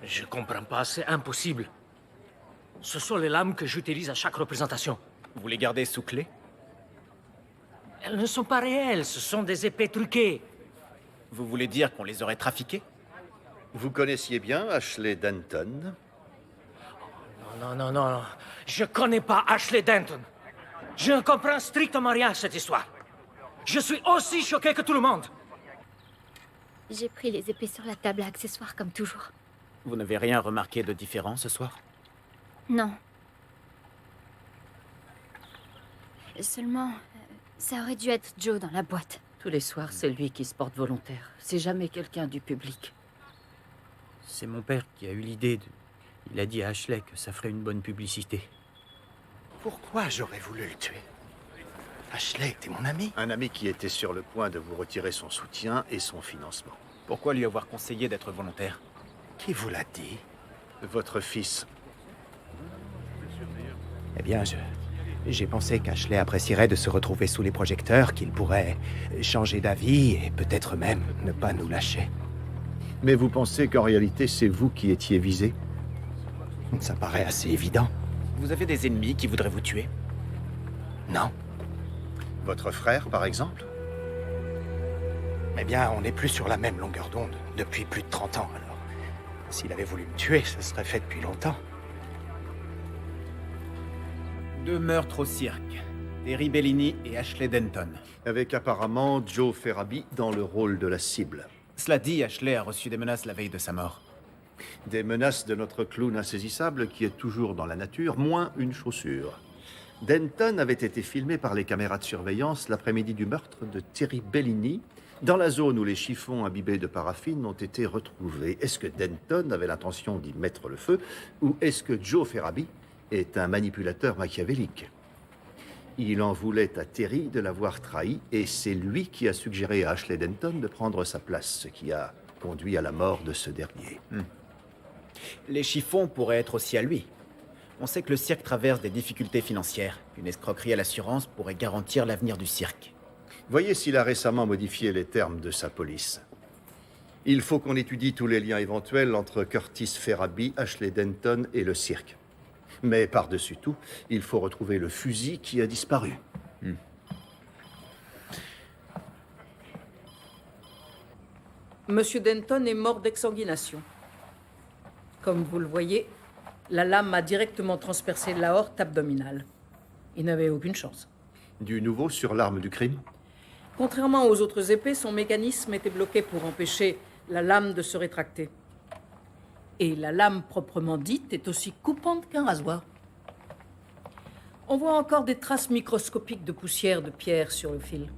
Je comprends pas, c'est impossible. Ce sont les lames que j'utilise à chaque représentation. Vous les gardez sous clé? Elles ne sont pas réelles, ce sont des épées truquées. Vous voulez dire qu'on les aurait trafiquées? Vous connaissiez bien Ashley Denton? Non. Je connais pas Ashley Denton. Je ne comprends strictement rien à cette histoire. Je suis aussi choqué que tout le monde. J'ai pris les épées sur la table à accessoires comme toujours. Vous n'avez rien remarqué de différent ce soir? Non. Seulement, ça aurait dû être Joe dans la boîte. Tous les soirs, c'est lui qui se porte volontaire. C'est jamais quelqu'un du public. C'est mon père qui a eu l'idée de... Il a dit à Ashley que ça ferait une bonne publicité. Pourquoi j'aurais voulu le tuer? Ashley était mon ami. Un ami qui était sur le point de vous retirer son soutien et son financement. Pourquoi lui avoir conseillé d'être volontaire? Qui vous l'a dit? Votre fils. Eh bien, j'ai pensé qu'Ashley apprécierait de se retrouver sous les projecteurs, qu'il pourrait changer d'avis et peut-être même ne pas nous lâcher. Mais vous pensez qu'en réalité, c'est vous qui étiez visé? Ça paraît assez évident. Vous avez des ennemis qui voudraient vous tuer? Non. Votre frère, par exemple? Eh bien, on n'est plus sur la même longueur d'onde depuis plus de 30 ans, alors. S'il avait voulu me tuer, ce serait fait depuis longtemps. 2 meurtres au cirque. Terry Bellini et Ashley Denton. Avec apparemment Joe Ferabi dans le rôle de la cible. Cela dit, Ashley a reçu des menaces la veille de sa mort. Des menaces de notre clown insaisissable qui est toujours dans la nature, moins une chaussure. Denton avait été filmé par les caméras de surveillance l'après-midi du meurtre de Terry Bellini, dans la zone où les chiffons imbibés de paraffine ont été retrouvés. Est-ce que Denton avait l'intention d'y mettre le feu, ou est-ce que Joe Ferabi est un manipulateur machiavélique? Il en voulait à Terry de l'avoir trahi, et c'est lui qui a suggéré à Ashley Denton de prendre sa place, ce qui a conduit à la mort de ce dernier. Les chiffons pourraient être aussi à lui. On sait que le cirque traverse des difficultés financières. Une escroquerie à l'assurance pourrait garantir l'avenir du cirque. Voyez s'il a récemment modifié les termes de sa police. Il faut qu'on étudie tous les liens éventuels entre Curtis Ferabi, Ashley Denton et le cirque. Mais par-dessus tout, il faut retrouver le fusil qui a disparu. Monsieur Denton est mort d'exsanguination. Comme vous le voyez, La lame a directement transpercé l'aorte abdominale. Il n'avait aucune chance. Du nouveau sur l'arme du crime? Contrairement aux autres épées, son mécanisme était bloqué pour empêcher la lame de se rétracter. Et la lame proprement dite est aussi coupante qu'un rasoir. On voit encore des traces microscopiques de poussière de pierre sur le fil.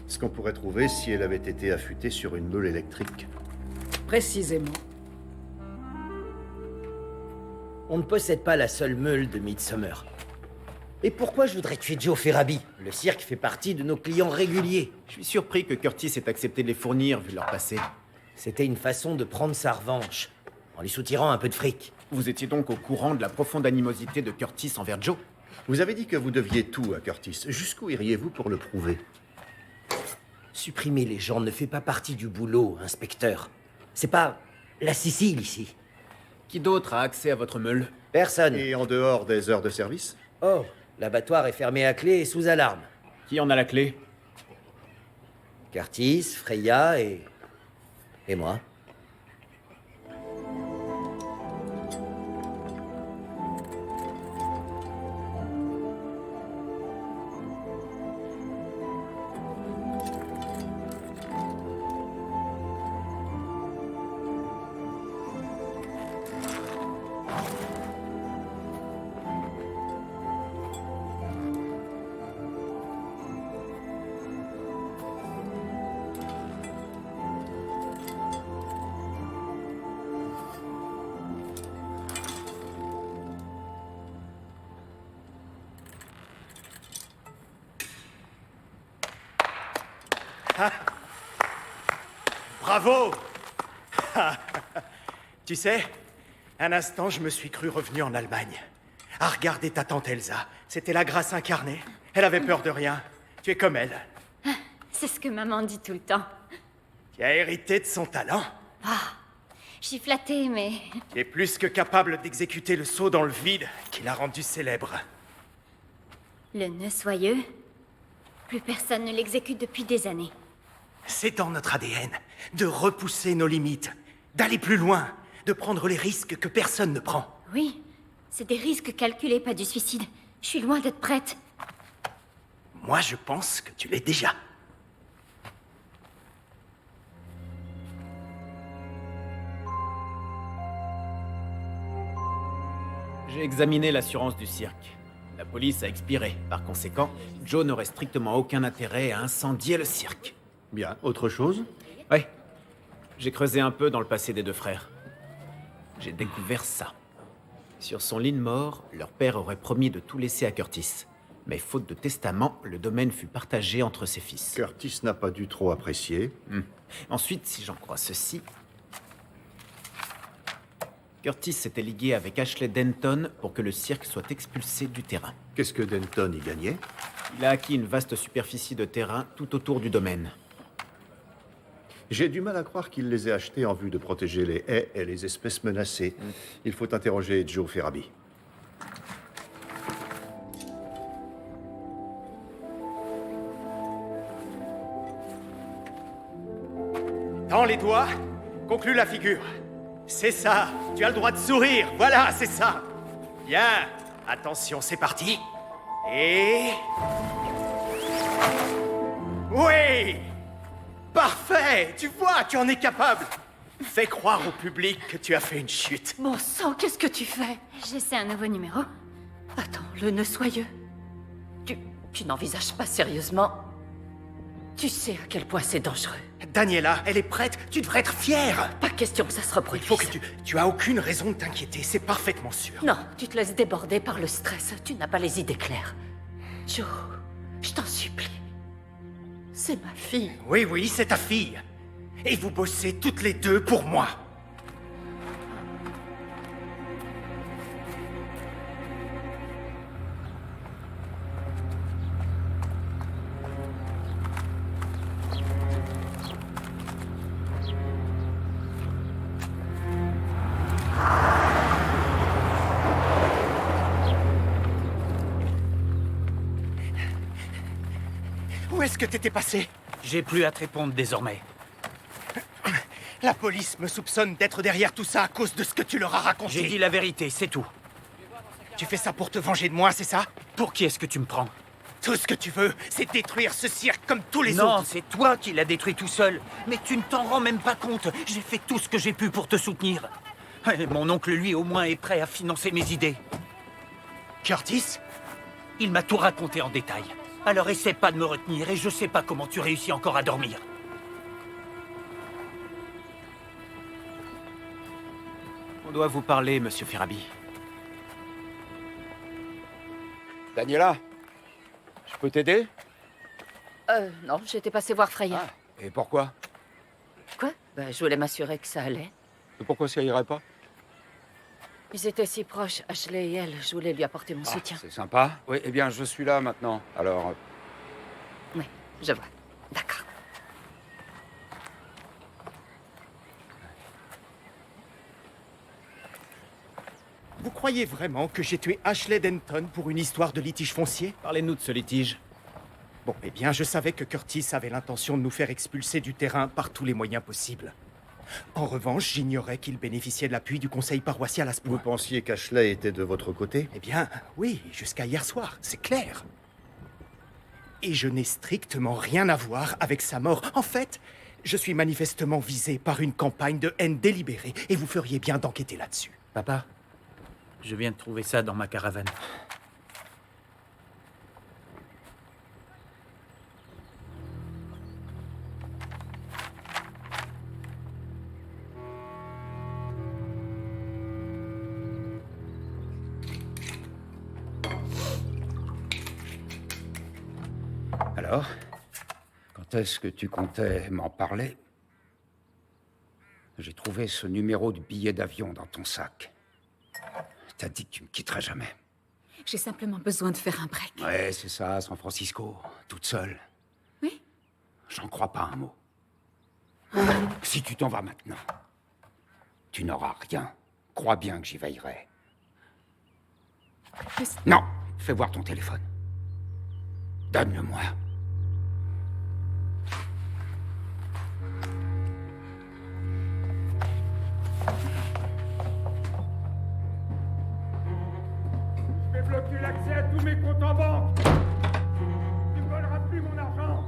Ce qu'on pourrait trouver si elle avait été affûtée sur une meule électrique. Précisément. On ne possède pas la seule meule de Midsommar. Et pourquoi je voudrais tuer Joe Ferabi? Le cirque fait partie de nos clients réguliers. Je suis surpris que Curtis ait accepté de les fournir, vu leur passé. C'était une façon de prendre sa revanche, en lui soutirant un peu de fric. Vous étiez donc au courant de la profonde animosité de Curtis envers Joe? Vous avez dit que vous deviez tout à Curtis. Jusqu'où iriez-vous pour le prouver? Supprimer les gens ne fait pas partie du boulot, inspecteur. C'est pas la Sicile, ici. Qui d'autre a accès à votre meule? Personne. Et en dehors des heures de service? Oh, l'abattoir est fermé à clé et sous alarme. Qui en a la clé? Curtis, Freya et moi. Bravo! Tu sais, un instant, je me suis cru revenu en Allemagne. À regarder ta tante Elsa. C'était la grâce incarnée. Elle avait peur de rien. Tu es comme elle. C'est ce que maman dit tout le temps. Tu as hérité de son talent. Je suis flattée, mais... Tu es plus que capable d'exécuter le saut dans le vide qui l'a rendu célèbre. Le nœud soyeux, plus personne ne l'exécute depuis des années. C'est dans notre ADN de repousser nos limites, d'aller plus loin, de prendre les risques que personne ne prend. Oui, c'est des risques calculés, pas du suicide. Je suis loin d'être prête. Moi, je pense que tu l'es déjà. J'ai examiné l'assurance du cirque. La police a expiré. Par conséquent, Joe n'aurait strictement aucun intérêt à incendier le cirque. Bien, autre chose? Ouais. J'ai creusé un peu dans le passé des deux frères. J'ai découvert ça. Sur son lit de mort, leur père aurait promis de tout laisser à Curtis. Mais faute de testament, le domaine fut partagé entre ses fils. Curtis n'a pas dû trop apprécier. Ensuite, si j'en crois ceci... Curtis s'était ligué avec Ashley Denton pour que le cirque soit expulsé du terrain. Qu'est-ce que Denton y gagnait? Il a acquis une vaste superficie de terrain tout autour du domaine. J'ai du mal à croire qu'il les ait achetés en vue de protéger les haies et les espèces menacées. Il faut interroger Joe Ferabi. Tends les doigts, conclue la figure. C'est ça, tu as le droit de sourire, voilà, c'est ça. Bien, attention, c'est parti. Et... Oui! Parfait! Tu vois, tu en es capable. Fais croire au public que tu as fait une chute. Bon sang, qu'est-ce que tu fais? J'essaie un nouveau numéro. Attends, le nœud soyeux. Tu n'envisages pas sérieusement? Tu sais à quel point c'est dangereux. Daniela, elle est prête, tu devrais être fière. Pas question que ça se reproduise. Il faut que tu as aucune raison de t'inquiéter, c'est parfaitement sûr. Non, tu te laisses déborder par le stress. Tu n'as pas les idées claires. Joe, je t'en supplie. C'est ma fille. Oui, oui, c'est ta fille. Et vous bossez toutes les deux pour moi. Où est-ce que t'étais passé? J'ai plus à te répondre désormais. La police me soupçonne d'être derrière tout ça à cause de ce que tu leur as raconté. J'ai dit la vérité, c'est tout. Tu fais ça pour te venger de moi, c'est ça? Pour qui est-ce que tu me prends? Tout ce que tu veux, c'est détruire ce cirque comme tous les Non, autres. c'est toi qui l'as détruit tout seul. Mais tu ne t'en rends même pas compte. J'ai fait tout ce que j'ai pu pour te soutenir. Et mon oncle, lui, au moins, est prêt à financer mes idées. Curtis? Il m'a tout raconté en détail. Alors essaie pas de me retenir et je sais pas comment tu réussis encore à dormir. On doit vous parler, monsieur Firabi. Daniela, je peux t'aider? Non, j'étais passé voir Freya. Et pourquoi? Quoi? Je voulais m'assurer que ça allait. Et pourquoi ça irait pas? Ils étaient si proches, Ashley et elle. Je voulais lui apporter mon soutien. C'est sympa. Oui, eh bien, je suis là maintenant. Alors... Oui, je vois. D'accord. Vous croyez vraiment que j'ai tué Ashley Denton pour une histoire de litige foncier? Parlez-nous de ce litige. Bon, eh bien, je savais que Curtis avait l'intention de nous faire expulser du terrain par tous les moyens possibles. En revanche, j'ignorais qu'il bénéficiait de l'appui du conseil paroissial à ce point. Vous pensiez qu'Ashley était de votre côté? Eh bien, oui, jusqu'à hier soir, c'est clair. Et je n'ai strictement rien à voir avec sa mort. En fait, je suis manifestement visé par une campagne de haine délibérée, et vous feriez bien d'enquêter là-dessus. Papa, je viens de trouver ça dans ma caravane. Alors, quand est-ce que tu comptais m'en parler? J'ai trouvé ce numéro de billet d'avion dans ton sac. T'as dit que tu me quitterais jamais. J'ai simplement besoin de faire un break. Ouais, c'est ça, San Francisco, toute seule. Oui. J'en crois pas un mot. Si tu t'en vas maintenant, tu n'auras rien. Crois bien que j'y veillerai. Non, fais voir ton téléphone. Donne-le-moi. Je vais bloquer l'accès à tous mes comptes en banque. Tu ne voleras plus mon argent.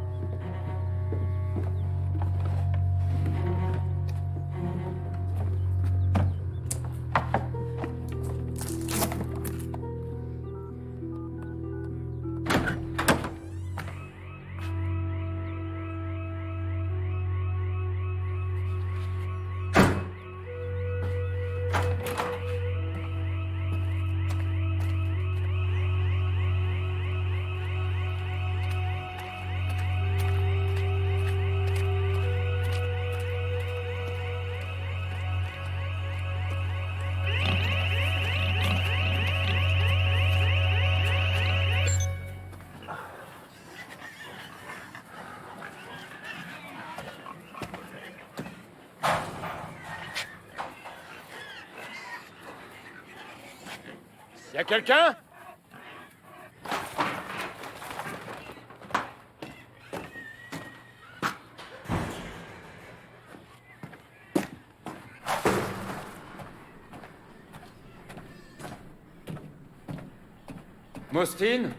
Y a quelqu'un? Mostine?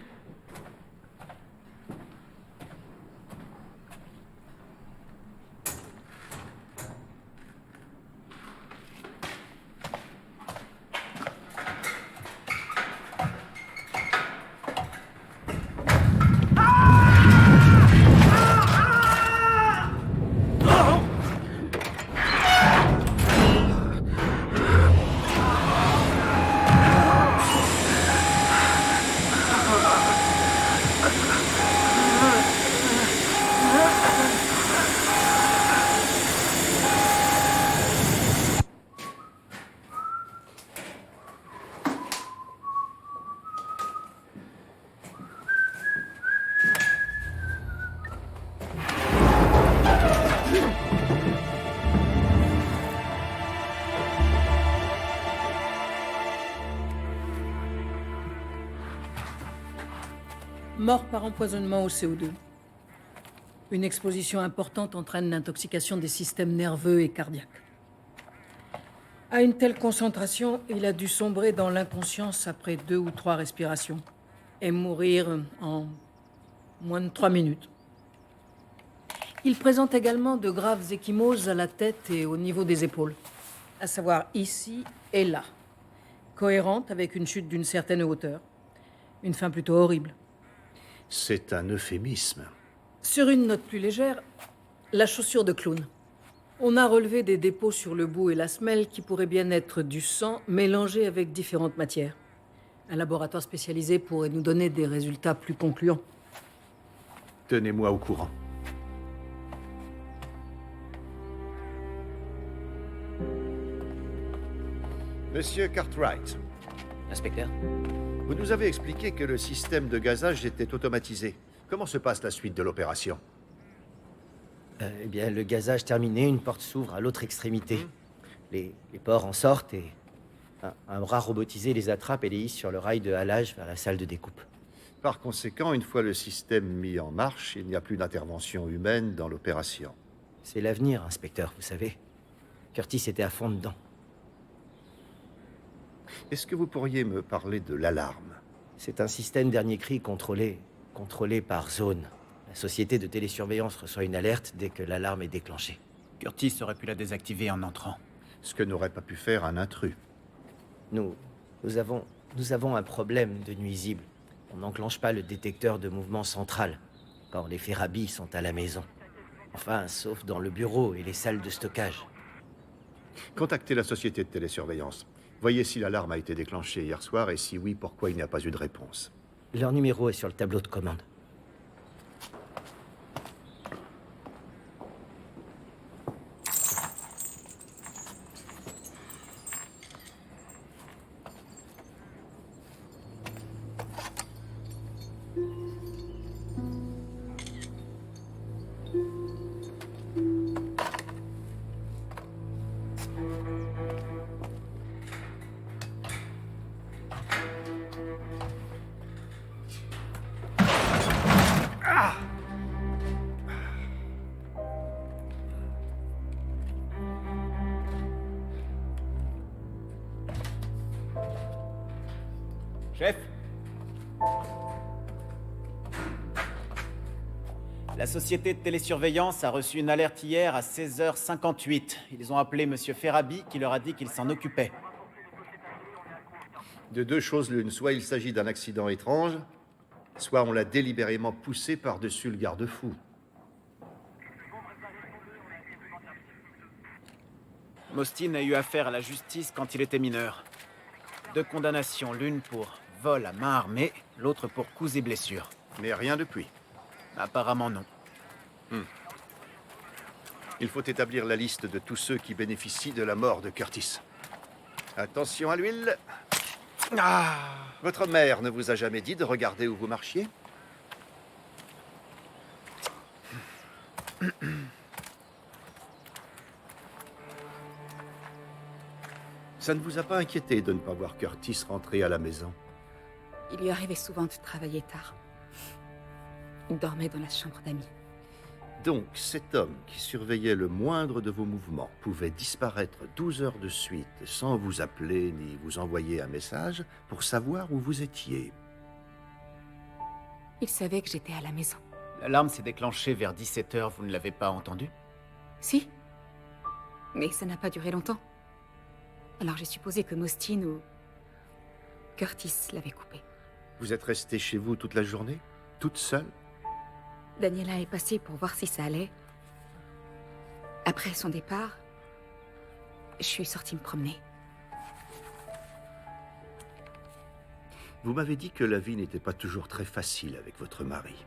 Mort par empoisonnement au CO2. Une exposition importante entraîne l'intoxication des systèmes nerveux et cardiaques. À une telle concentration, il a dû sombrer dans l'inconscience après 2 ou 3 respirations et mourir en moins de 3 minutes. Il présente également de graves ecchymoses à la tête et au niveau des épaules, à savoir ici et là, cohérentes avec une chute d'une certaine hauteur. Une fin plutôt horrible. C'est un euphémisme. Sur une note plus légère, la chaussure de clown. On a relevé des dépôts sur le bout et la semelle qui pourraient bien être du sang mélangé avec différentes matières. Un laboratoire spécialisé pourrait nous donner des résultats plus concluants. Tenez-moi au courant. Monsieur Cartwright. Inspecteur? Vous nous avez expliqué que le système de gazage était automatisé. Comment se passe la suite de l'opération? Eh bien, le gazage terminé, une porte s'ouvre à l'autre extrémité. Les porcs en sortent et un bras robotisé les attrape et les hisse sur le rail de halage vers la salle de découpe. Par conséquent, une fois le système mis en marche, il n'y a plus d'intervention humaine dans l'opération. C'est l'avenir, inspecteur, vous savez. Curtis était à fond dedans. Est-ce que vous pourriez me parler de l'alarme? C'est un système dernier cri contrôlé par zone. La société de télésurveillance reçoit une alerte dès que l'alarme est déclenchée. Curtis aurait pu la désactiver en entrant. Ce que n'aurait pas pu faire un intrus. Nous avons un problème de nuisible. On n'enclenche pas le détecteur de mouvement central quand les Ferabi sont à la maison. Enfin, sauf dans le bureau et les salles de stockage. Contactez la société de télésurveillance. Voyez si l'alarme a été déclenchée hier soir et si oui, pourquoi il n'y a pas eu de réponse. Leur numéro est sur le tableau de commande. Chef? La société de télésurveillance a reçu une alerte hier à 16h58. Ils ont appelé Monsieur Ferabi qui leur a dit qu'il s'en occupait. De 2 choses l'une, soit il s'agit d'un accident étrange, soit on l'a délibérément poussé par-dessus le garde-fou. Mostyn a eu affaire à la justice quand il était mineur. 2 condamnations, l'une pour vol à main armée, l'autre pour coups et blessures. Mais rien depuis. Apparemment non. Il faut établir la liste de tous ceux qui bénéficient de la mort de Curtis. Attention à l'huile. Votre mère ne vous a jamais dit de regarder où vous marchiez? Ça ne vous a pas inquiété de ne pas voir Curtis rentrer à la maison? Il lui arrivait souvent de travailler tard. Il dormait dans la chambre d'amis. Donc, cet homme qui surveillait le moindre de vos mouvements pouvait disparaître 12 heures de suite sans vous appeler ni vous envoyer un message pour savoir où vous étiez. Il savait que j'étais à la maison. L'alarme s'est déclenchée vers 17h, vous ne l'avez pas entendu? Si. Mais ça n'a pas duré longtemps. Alors j'ai supposé que Mostyn ou Curtis l'avaient coupé. Vous êtes resté chez vous toute la journée? Toute seule? Daniela est passée pour voir si ça allait. Après son départ, je suis sortie me promener. Vous m'avez dit que la vie n'était pas toujours très facile avec votre mari.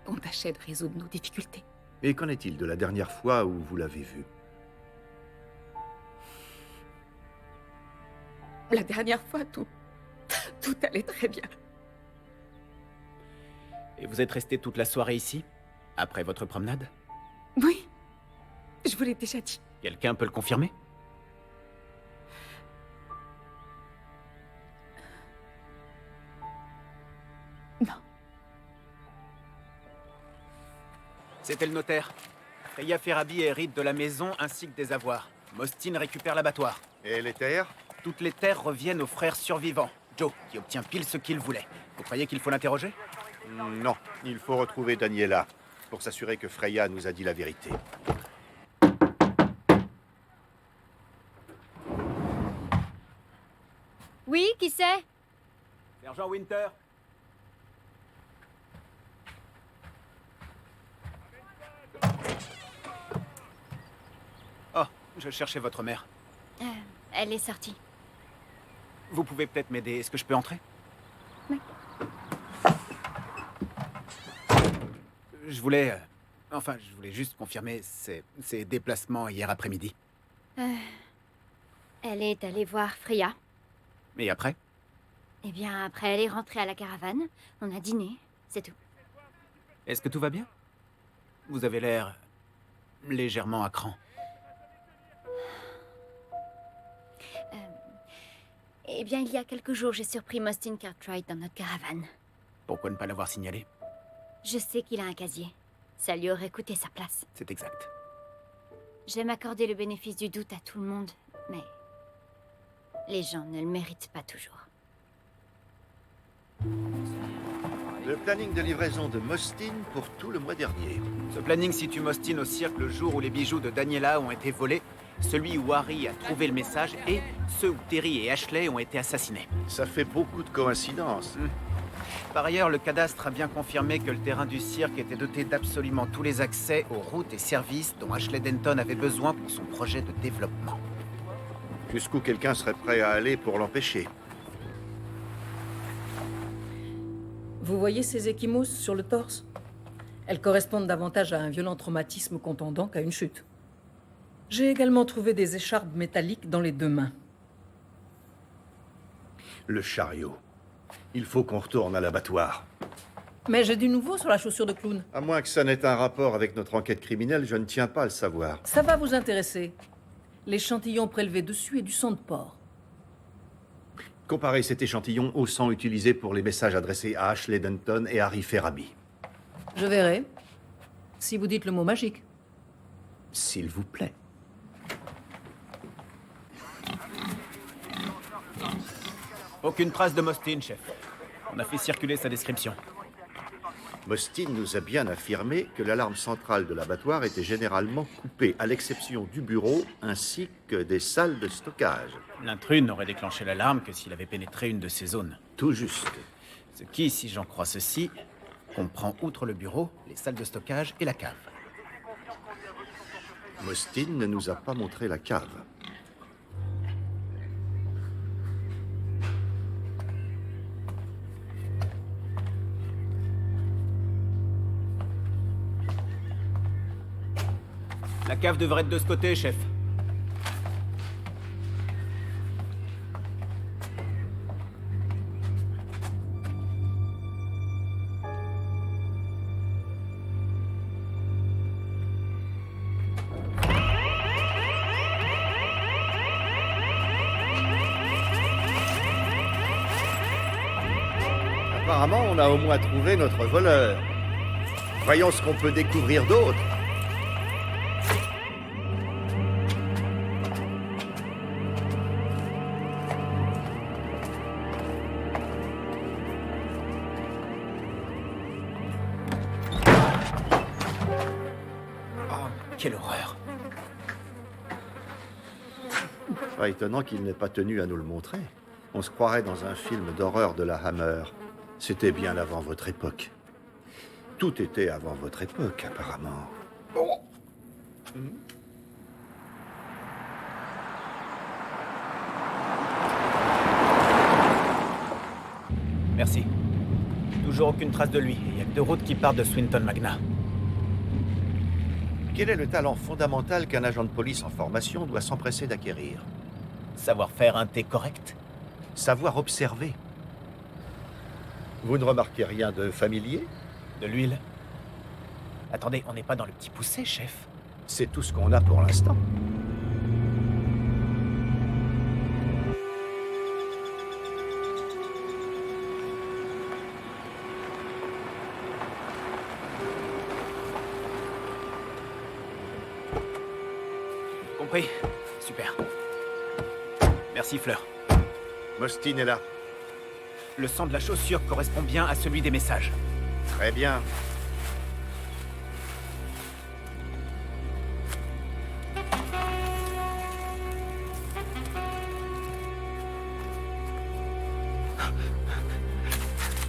On tâchait de résoudre nos difficultés. Et qu'en est-il de la dernière fois où vous l'avez vu? La dernière fois, tout allait très bien. Et vous êtes resté toute la soirée ici? Après votre promenade? Oui, je vous l'ai déjà dit. Quelqu'un peut le confirmer? Non. C'était le notaire. Freya Ferabi hérite de la maison ainsi que des avoirs. Mostyn récupère l'abattoir. Et les terres? Toutes les terres reviennent aux frères survivants. Joe, qui obtient pile ce qu'il voulait. Vous croyez qu'il faut l'interroger? Non, il faut retrouver Daniela pour s'assurer que Freya nous a dit la vérité. Oui, qui c'est? Sergent Winter. Oh, je cherchais votre mère. Elle est sortie. Vous pouvez peut-être m'aider. Est-ce que je peux entrer? Oui. Je voulais... enfin, je voulais juste confirmer ces déplacements hier après-midi. Elle est allée voir Freya. Et après? Eh bien, après, elle est rentrée à la caravane. On a dîné, c'est tout. Est-ce que tout va bien? Vous avez l'air légèrement à cran. Eh bien, il y a quelques jours, j'ai surpris Mostyn Cartwright dans notre caravane. Pourquoi ne pas l'avoir signalé? Je sais qu'il a un casier. Ça lui aurait coûté sa place. C'est exact. J'aime accorder le bénéfice du doute à tout le monde, mais les gens ne le méritent pas toujours. Le planning de livraison de Mostyn pour tout le mois dernier. Ce planning situe Mostyn au cirque le jour où les bijoux de Daniela ont été volés, celui où Harry a trouvé le message et ceux où Terry et Ashley ont été assassinés. Ça fait beaucoup de coïncidences. Par ailleurs, le cadastre a bien confirmé que le terrain du cirque était doté d'absolument tous les accès aux routes et services dont Ashley Denton avait besoin pour son projet de développement. Jusqu'où quelqu'un serait prêt à aller pour l'empêcher. Vous voyez ces échymoses sur le torse? Elles correspondent davantage à un violent traumatisme contondant qu'à une chute. J'ai également trouvé des écharpes métalliques dans les deux mains. Le chariot. Il faut qu'on retourne à l'abattoir. Mais j'ai du nouveau sur la chaussure de clown. À moins que ça n'ait un rapport avec notre enquête criminelle, je ne tiens pas à le savoir. Ça va vous intéresser. L'échantillon prélevé dessus est du sang de porc. Comparez cet échantillon au sang utilisé pour les messages adressés à Ashley Denton et Harry Ferabi. Je verrai. Si vous dites le mot magique. S'il vous plaît. Aucune trace de Mostyn, chef. On a fait circuler sa description. Mostyn nous a bien affirmé que l'alarme centrale de l'abattoir était généralement coupée, à l'exception du bureau ainsi que des salles de stockage. L'intrus n'aurait déclenché l'alarme que s'il avait pénétré une de ces zones. Tout juste. Ce qui, si j'en crois ceci, comprend outre le bureau, les salles de stockage et la cave. Mostyn ne nous a pas montré la cave. La cave devrait être de ce côté, chef. Apparemment, on a au moins trouvé notre voleur. Voyons ce qu'on peut découvrir d'autre. Quelle horreur. Pas étonnant qu'il n'ait pas tenu à nous le montrer. On se croirait dans un film d'horreur de la Hammer. C'était bien avant votre époque. Tout était avant votre époque, apparemment. Merci. Toujours aucune trace de lui. Il n'y a que deux routes qui partent de Swinton Magna. Quel est le talent fondamental qu'un agent de police en formation doit s'empresser d'acquérir? Savoir faire un thé correct? Savoir observer. Vous ne remarquez rien de familier? De l'huile? Attendez, on n'est pas dans le petit poussé, chef? C'est tout ce qu'on a pour l'instant. Compris. Super. Merci, Fleur. Mostyn est là. Le sang de la chaussure correspond bien à celui des messages. Très bien.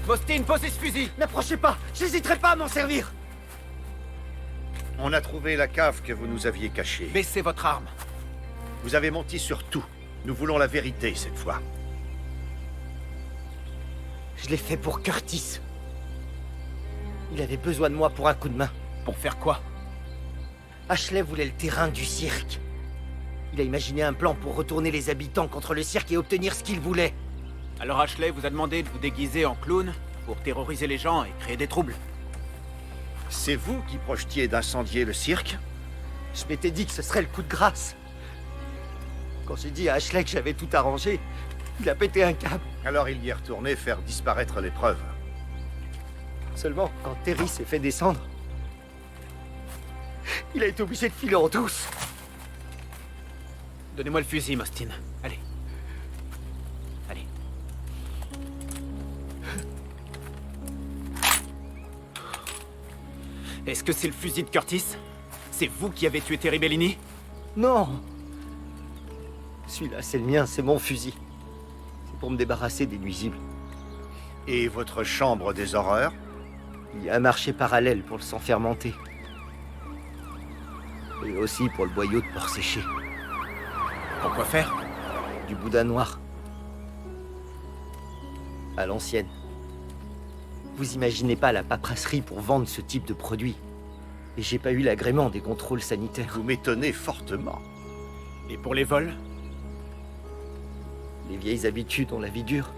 Mostyn, posez ce fusil! N'approchez pas! J'hésiterai pas à m'en servir! On a trouvé la cave que vous nous aviez cachée. Baissez votre arme. Vous avez menti sur tout. Nous voulons la vérité cette fois. Je l'ai fait pour Curtis. Il avait besoin de moi pour un coup de main. Pour faire quoi? Ashley voulait le terrain du cirque. Il a imaginé un plan pour retourner les habitants contre le cirque et obtenir ce qu'il voulait. Alors Ashley vous a demandé de vous déguiser en clown pour terroriser les gens et créer des troubles. C'est vous qui projetiez d'incendier le cirque? Je m'étais dit que ce serait le coup de grâce. Quand j'ai dit à Ashley que j'avais tout arrangé, il a pété un câble. Alors il y est retourné faire disparaître les preuves. Seulement, quand Terry s'est fait descendre, il a été obligé de filer en douce. Donnez-moi le fusil, Mostyn. Allez. Allez. Est-ce que c'est le fusil de Curtis? C'est vous qui avez tué Terry Bellini? Non. Celui-là, c'est le mien, c'est mon fusil. C'est pour me débarrasser des nuisibles. Et votre chambre des horreurs? Il y a un marché parallèle pour le sang fermenté. Et aussi pour le boyau de porc séché. Pourquoi faire? Du boudin noir. À l'ancienne. Vous imaginez pas la paperasserie pour vendre ce type de produit. Et j'ai pas eu l'agrément des contrôles sanitaires. Vous m'étonnez fortement. Et pour les vols? Les vieilles habitudes ont la vie dure.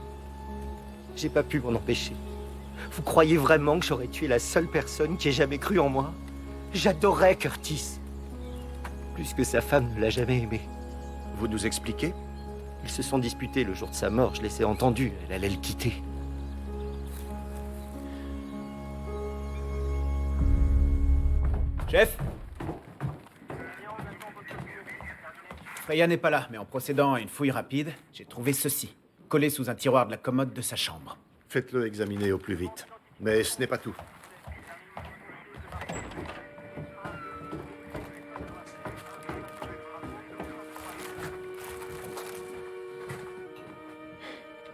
J'ai pas pu m'en empêcher. Vous croyez vraiment que j'aurais tué la seule personne qui ait jamais cru en moi? J'adorais Curtis. Plus que sa femme ne l'a jamais aimé. Vous nous expliquez? Ils se sont disputés le jour de sa mort, je les ai entendus. Elle allait le quitter. Chef? Freya n'est pas là, mais en procédant à une fouille rapide, j'ai trouvé ceci, collé sous un tiroir de la commode de sa chambre. Faites-le examiner au plus vite. Mais ce n'est pas tout.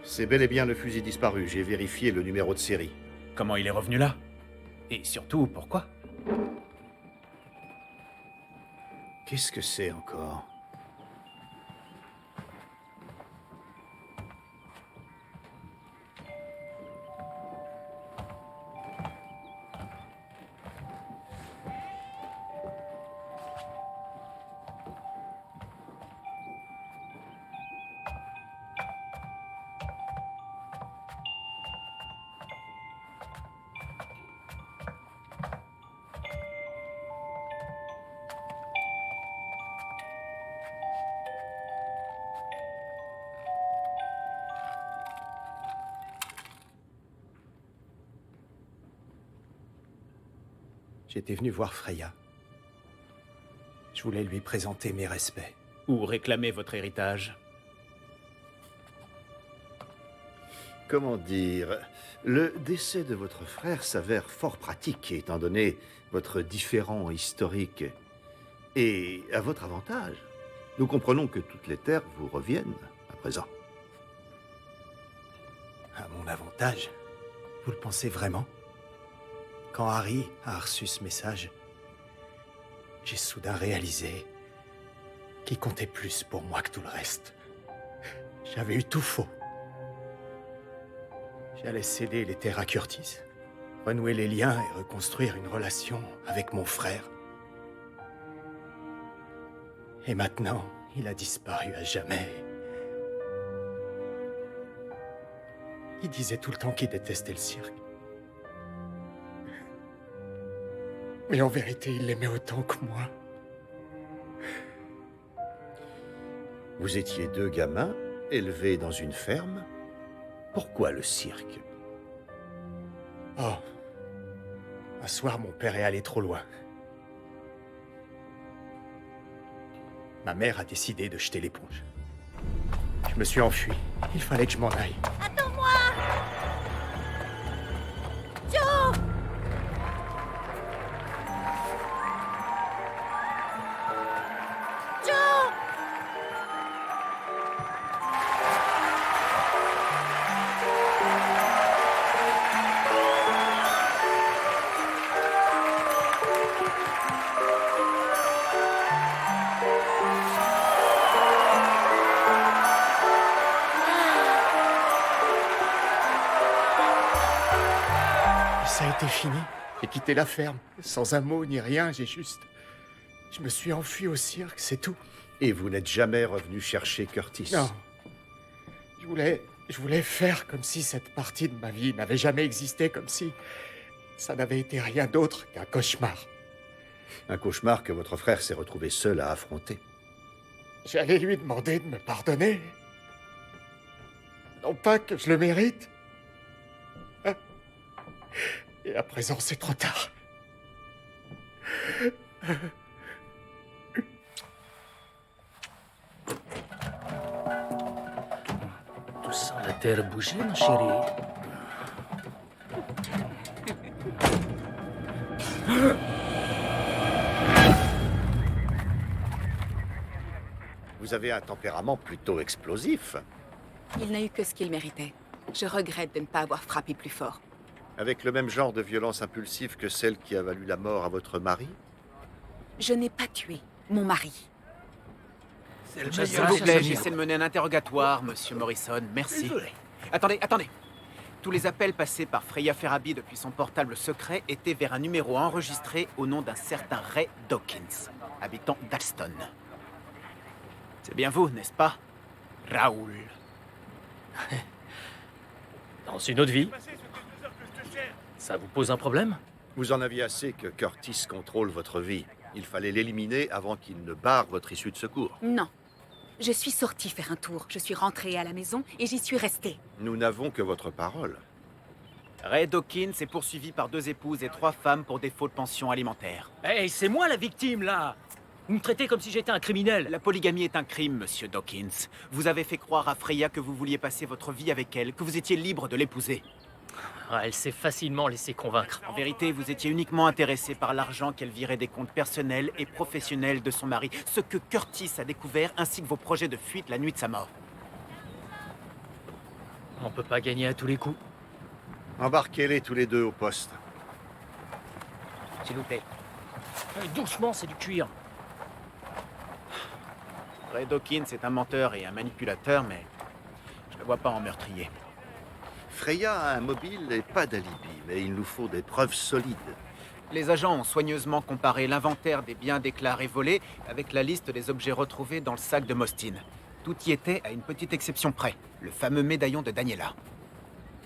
C'est bel et bien le fusil disparu. J'ai vérifié le numéro de série. Comment il est revenu là? Et surtout, pourquoi? Qu'est-ce que c'est encore? J'étais venu voir Freya. Je voulais lui présenter mes respects. Ou réclamer votre héritage. Comment dire? Le décès de votre frère s'avère fort pratique, étant donné votre différend historique. Et à votre avantage, nous comprenons que toutes les terres vous reviennent à présent. À mon avantage? Vous le pensez vraiment? Quand Harry a reçu ce message, j'ai soudain réalisé qu'il comptait plus pour moi que tout le reste. J'avais eu tout faux. J'allais céder les terres à Curtis, renouer les liens et reconstruire une relation avec mon frère. Et maintenant, il a disparu à jamais. Il disait tout le temps qu'il détestait le cirque. Mais en vérité, il l'aimait autant que moi. Vous étiez deux gamins, élevés dans une ferme. Pourquoi le cirque? Oh. Un soir, mon père est allé trop loin. Ma mère a décidé de jeter l'éponge. Je me suis enfui. Il fallait que je m'en aille. Attends-moi! Joe! Joe! Ça a été fini. J'ai quitté la ferme, sans un mot ni rien, j'ai juste... Je me suis enfui au cirque, c'est tout. Et vous n'êtes jamais revenu chercher Curtis? Non. Je voulais faire comme si cette partie de ma vie n'avait jamais existé, comme si ça n'avait été rien d'autre qu'un cauchemar. Un cauchemar que votre frère s'est retrouvé seul à affronter. J'allais lui demander de me pardonner. Non pas que je le mérite. Hein? Et à présent, c'est trop tard. Tu sens la terre bouger, ma chérie? Vous avez un tempérament plutôt explosif. Il n'a eu que ce qu'il méritait. Je regrette de ne pas avoir frappé plus fort. Avec le même genre de violence impulsive que celle qui a valu la mort à votre mari? Je n'ai pas tué mon mari. S'il vous plaît, j'essaie de mener un interrogatoire, monsieur Morrison. Merci. Attendez. Tous les appels passés par Freya Ferabi depuis son portable secret étaient vers un numéro enregistré au nom d'un certain Ray Dawkins, habitant d'Alston. C'est bien vous, n'est-ce pas, Raoul? Dans une autre vie? Ça vous pose un problème? Vous en aviez assez que Curtis contrôle votre vie. Il fallait l'éliminer avant qu'il ne barre votre issue de secours. Non. Je suis sortie faire un tour. Je suis rentrée à la maison et j'y suis restée. Nous n'avons que votre parole. Ray Dawkins est poursuivi par 2 épouses et 3 femmes pour défaut de pension alimentaire. Hey, c'est moi la victime, là! Vous me traitez comme si j'étais un criminel. La polygamie est un crime, monsieur Dawkins. Vous avez fait croire à Freya que vous vouliez passer votre vie avec elle, que vous étiez libre de l'épouser. Elle s'est facilement laissée convaincre. En vérité, vous étiez uniquement intéressé par l'argent qu'elle virait des comptes personnels et professionnels de son mari, ce que Curtis a découvert, ainsi que vos projets de fuite la nuit de sa mort. On peut pas gagner à tous les coups. Embarquez-les tous les deux au poste. S'il vous plaît. Doucement, c'est du cuir. Ray Dawkins est un menteur et un manipulateur, mais je ne le vois pas en meurtrier. Freya a un mobile et pas d'alibi, mais il nous faut des preuves solides. Les agents ont soigneusement comparé l'inventaire des biens déclarés volés avec la liste des objets retrouvés dans le sac de Mostyn. Tout y était à une petite exception près, le fameux médaillon de Daniela.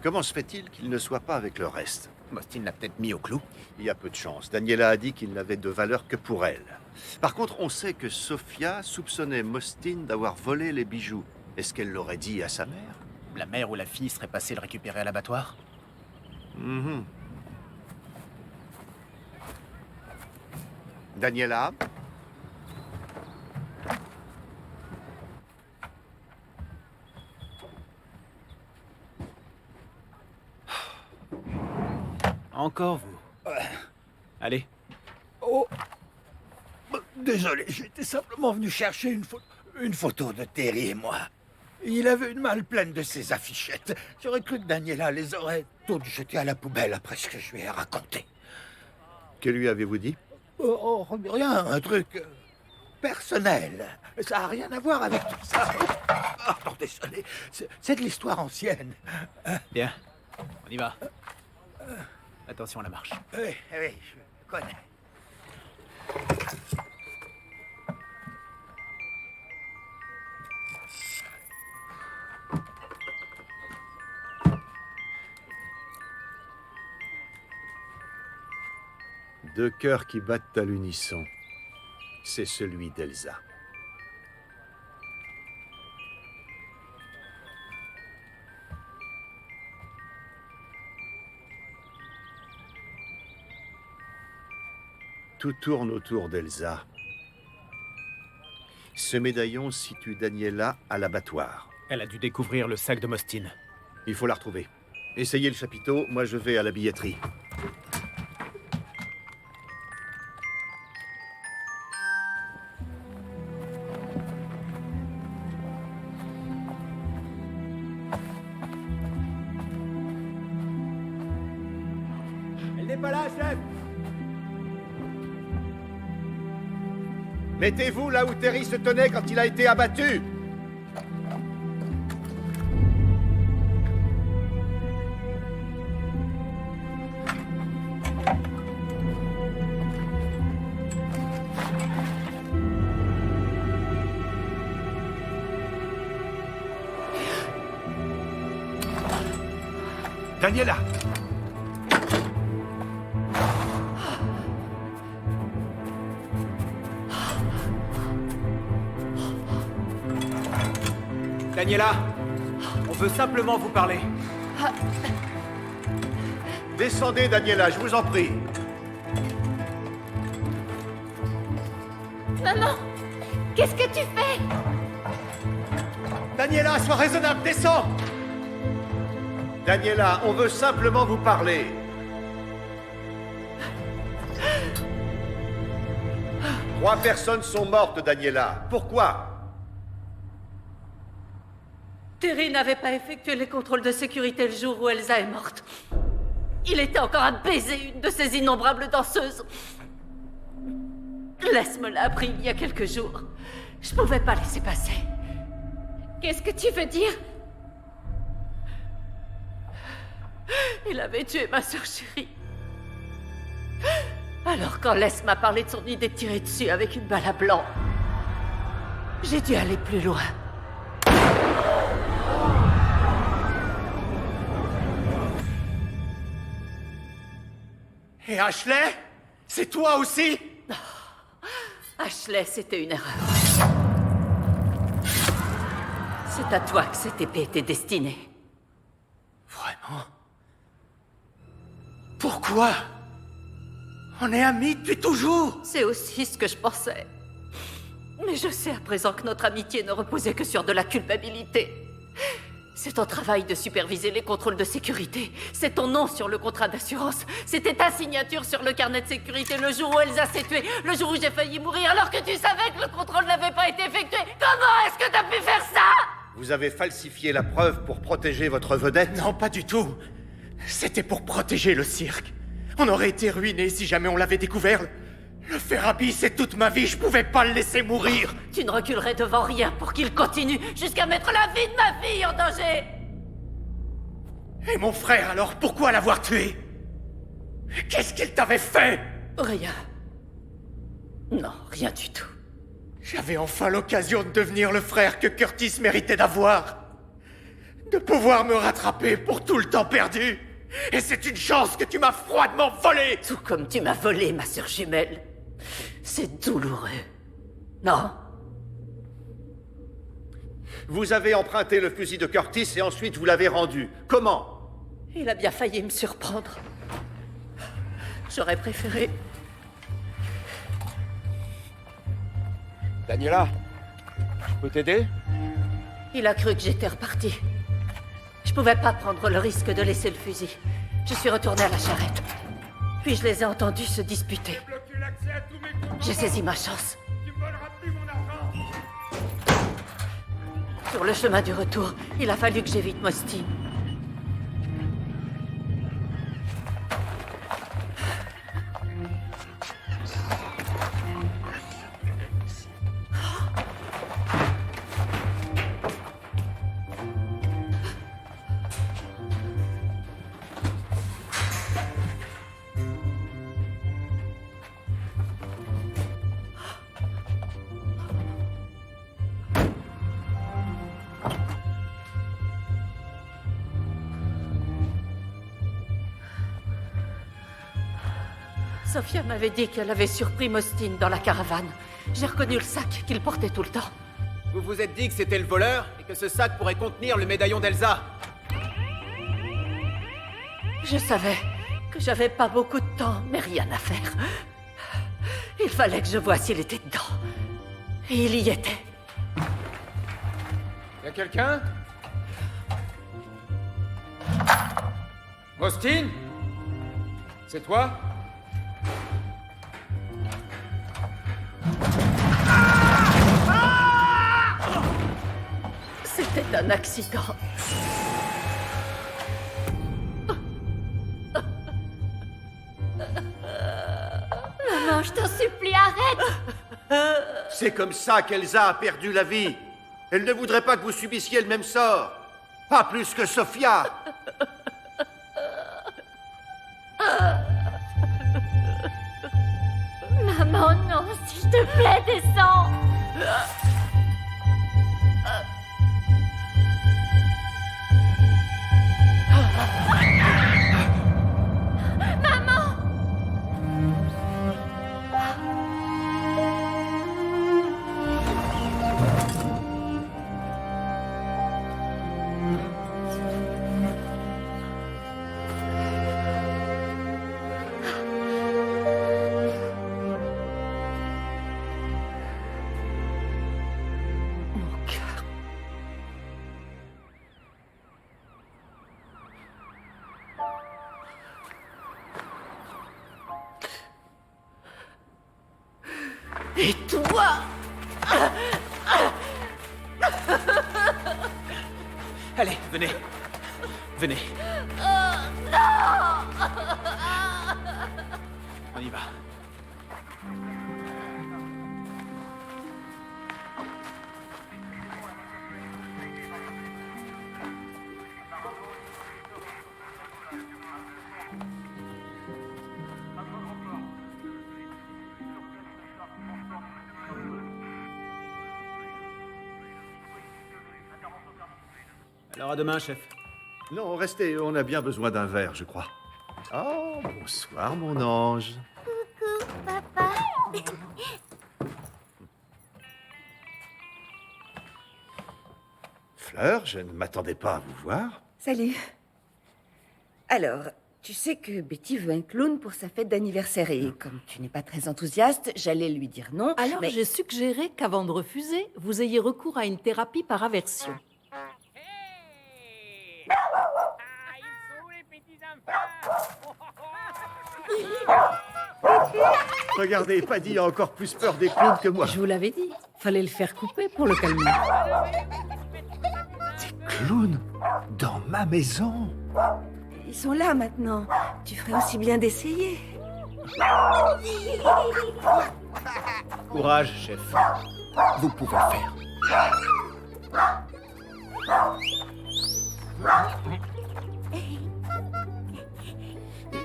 Comment se fait-il qu'il ne soit pas avec le reste? Mostyn l'a peut-être mis au clou. Il y a peu de chance. Daniela a dit qu'il n'avait de valeur que pour elle. Par contre, on sait que Sophia soupçonnait Mostyn d'avoir volé les bijoux. Est-ce qu'elle l'aurait dit à sa mère? La mère ou la fille serait passée le récupérer à l'abattoir? Daniela? Encore vous. Allez. Oh. Désolé, j'étais simplement venu chercher une photo de Terry et moi. Il avait une malle pleine de ses affichettes. J'aurais cru que Daniela les aurait toutes jetées à la poubelle après ce que je lui ai raconté. Que lui avez-vous dit? Oh, rien, un truc personnel. Ça n'a rien à voir avec tout ça. Oh, désolé, c'est de l'histoire ancienne. Bien, on y va. Attention à la marche. Oui, je connais. Deux cœurs qui battent à l'unisson. C'est celui d'Elsa. Tout tourne autour d'Elsa. Ce médaillon situe Daniela à l'abattoir. Elle a dû découvrir le sac de Mostyn. Il faut la retrouver. Essayez le chapiteau, moi je vais à la billetterie. Elle n'est pas là, chef! Mettez-vous là où Terry se tenait quand il a été abattu! Daniela! Daniela, on veut simplement vous parler. Descendez, Daniela, je vous en prie. Maman, qu'est-ce que tu fais? Daniela, sois raisonnable, descends! Daniela, on veut simplement vous parler. Trois personnes sont mortes, Daniela. Pourquoi? Terry n'avait pas effectué les contrôles de sécurité le jour où Elsa est morte. Il était encore à baiser une de ces innombrables danseuses. Les me l'a appris il y a quelques jours. Je pouvais pas laisser passer. Qu'est-ce que tu veux dire? Il avait tué ma sœur chérie. Alors quand Les m'a parlé de son idée de tirer dessus avec une balle à blanc, j'ai dû aller plus loin. Et Ashley? C'est toi aussi? Ashley, c'était une erreur. C'est à toi que cette épée était destinée. Vraiment? Pourquoi? On est amis depuis toujours. C'est aussi ce que je pensais. Mais je sais à présent que notre amitié ne reposait que sur de la culpabilité. C'est ton travail de superviser les contrôles de sécurité. C'est ton nom sur le contrat d'assurance. C'était ta signature sur le carnet de sécurité le jour où Elsa s'est tuée. Le jour où j'ai failli mourir alors que tu savais que le contrôle n'avait pas été effectué. Comment est-ce que t'as pu faire ça? Vous avez falsifié la preuve pour protéger votre vedette? Non, pas du tout. C'était pour protéger le cirque. On aurait été ruinés si jamais on l'avait découvert. Le Ferabi, c'est toute ma vie, je pouvais pas le laisser mourir. Tu ne reculerais devant rien pour qu'il continue jusqu'à mettre la vie de ma fille en danger. Et mon frère, alors, pourquoi l'avoir tué? Qu'est-ce qu'il t'avait fait? Rien. Non, rien du tout. J'avais enfin l'occasion de devenir le frère que Curtis méritait d'avoir. De pouvoir me rattraper pour tout le temps perdu. Et c'est une chance que tu m'as froidement volée. Tout comme tu m'as volé, ma sœur jumelle. C'est douloureux. Non? Vous avez emprunté le fusil de Curtis et ensuite vous l'avez rendu. Comment? Il a bien failli me surprendre. J'aurais préféré... Daniela, je peux t'aider? Il a cru que j'étais reparti. Je pouvais pas prendre le risque de laisser le fusil. Je suis retournée à la charrette. Puis je les ai entendus se disputer. J'ai saisi ma chance. Sur le chemin du retour, il a fallu que j'évite Mostyn. Sophia m'avait dit qu'elle avait surpris Mostyn dans la caravane. J'ai reconnu le sac qu'il portait tout le temps. Vous vous êtes dit que c'était le voleur et que ce sac pourrait contenir le médaillon d'Elsa. Je savais que j'avais pas beaucoup de temps, mais rien à faire. Il fallait que je voie s'il était dedans. Et il y était. Y a quelqu'un? Austin? C'est toi? C'était un accident. Maman, je t'en supplie, arrête! C'est comme ça qu'Elsa a perdu la vie. Elle ne voudrait pas que vous subissiez le même sort. Pas plus que Sophia. Maman, non, s'il te plaît, descends! Maman! Et toi? Allez, venez. Venez. On y va. Alors à demain, chef. Non, restez, on a bien besoin d'un verre, je crois. Oh, bonsoir, mon ange. Coucou, papa. Fleur, je ne m'attendais pas à vous voir. Salut. Alors, tu sais que Betty veut un clown pour sa fête d'anniversaire et comme tu n'es pas très enthousiaste, j'allais lui dire non. Alors mais... j'ai suggéré qu'avant de refuser, vous ayez recours à une thérapie par aversion. Regardez, Paddy a encore plus peur des clowns que moi. Je vous l'avais dit, fallait le faire couper pour le calmer. Clowns? Dans ma maison? Ils sont là maintenant. Tu ferais aussi bien d'essayer. Courage, chef. Vous pouvez le faire.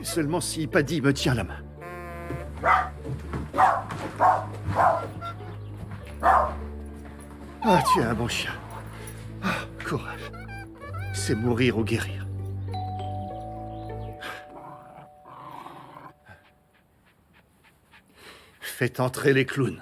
Seulement si Paddy me tient la main. Ah, tu es un bon chien. Ah, courage. C'est mourir ou guérir. Faites entrer les clowns.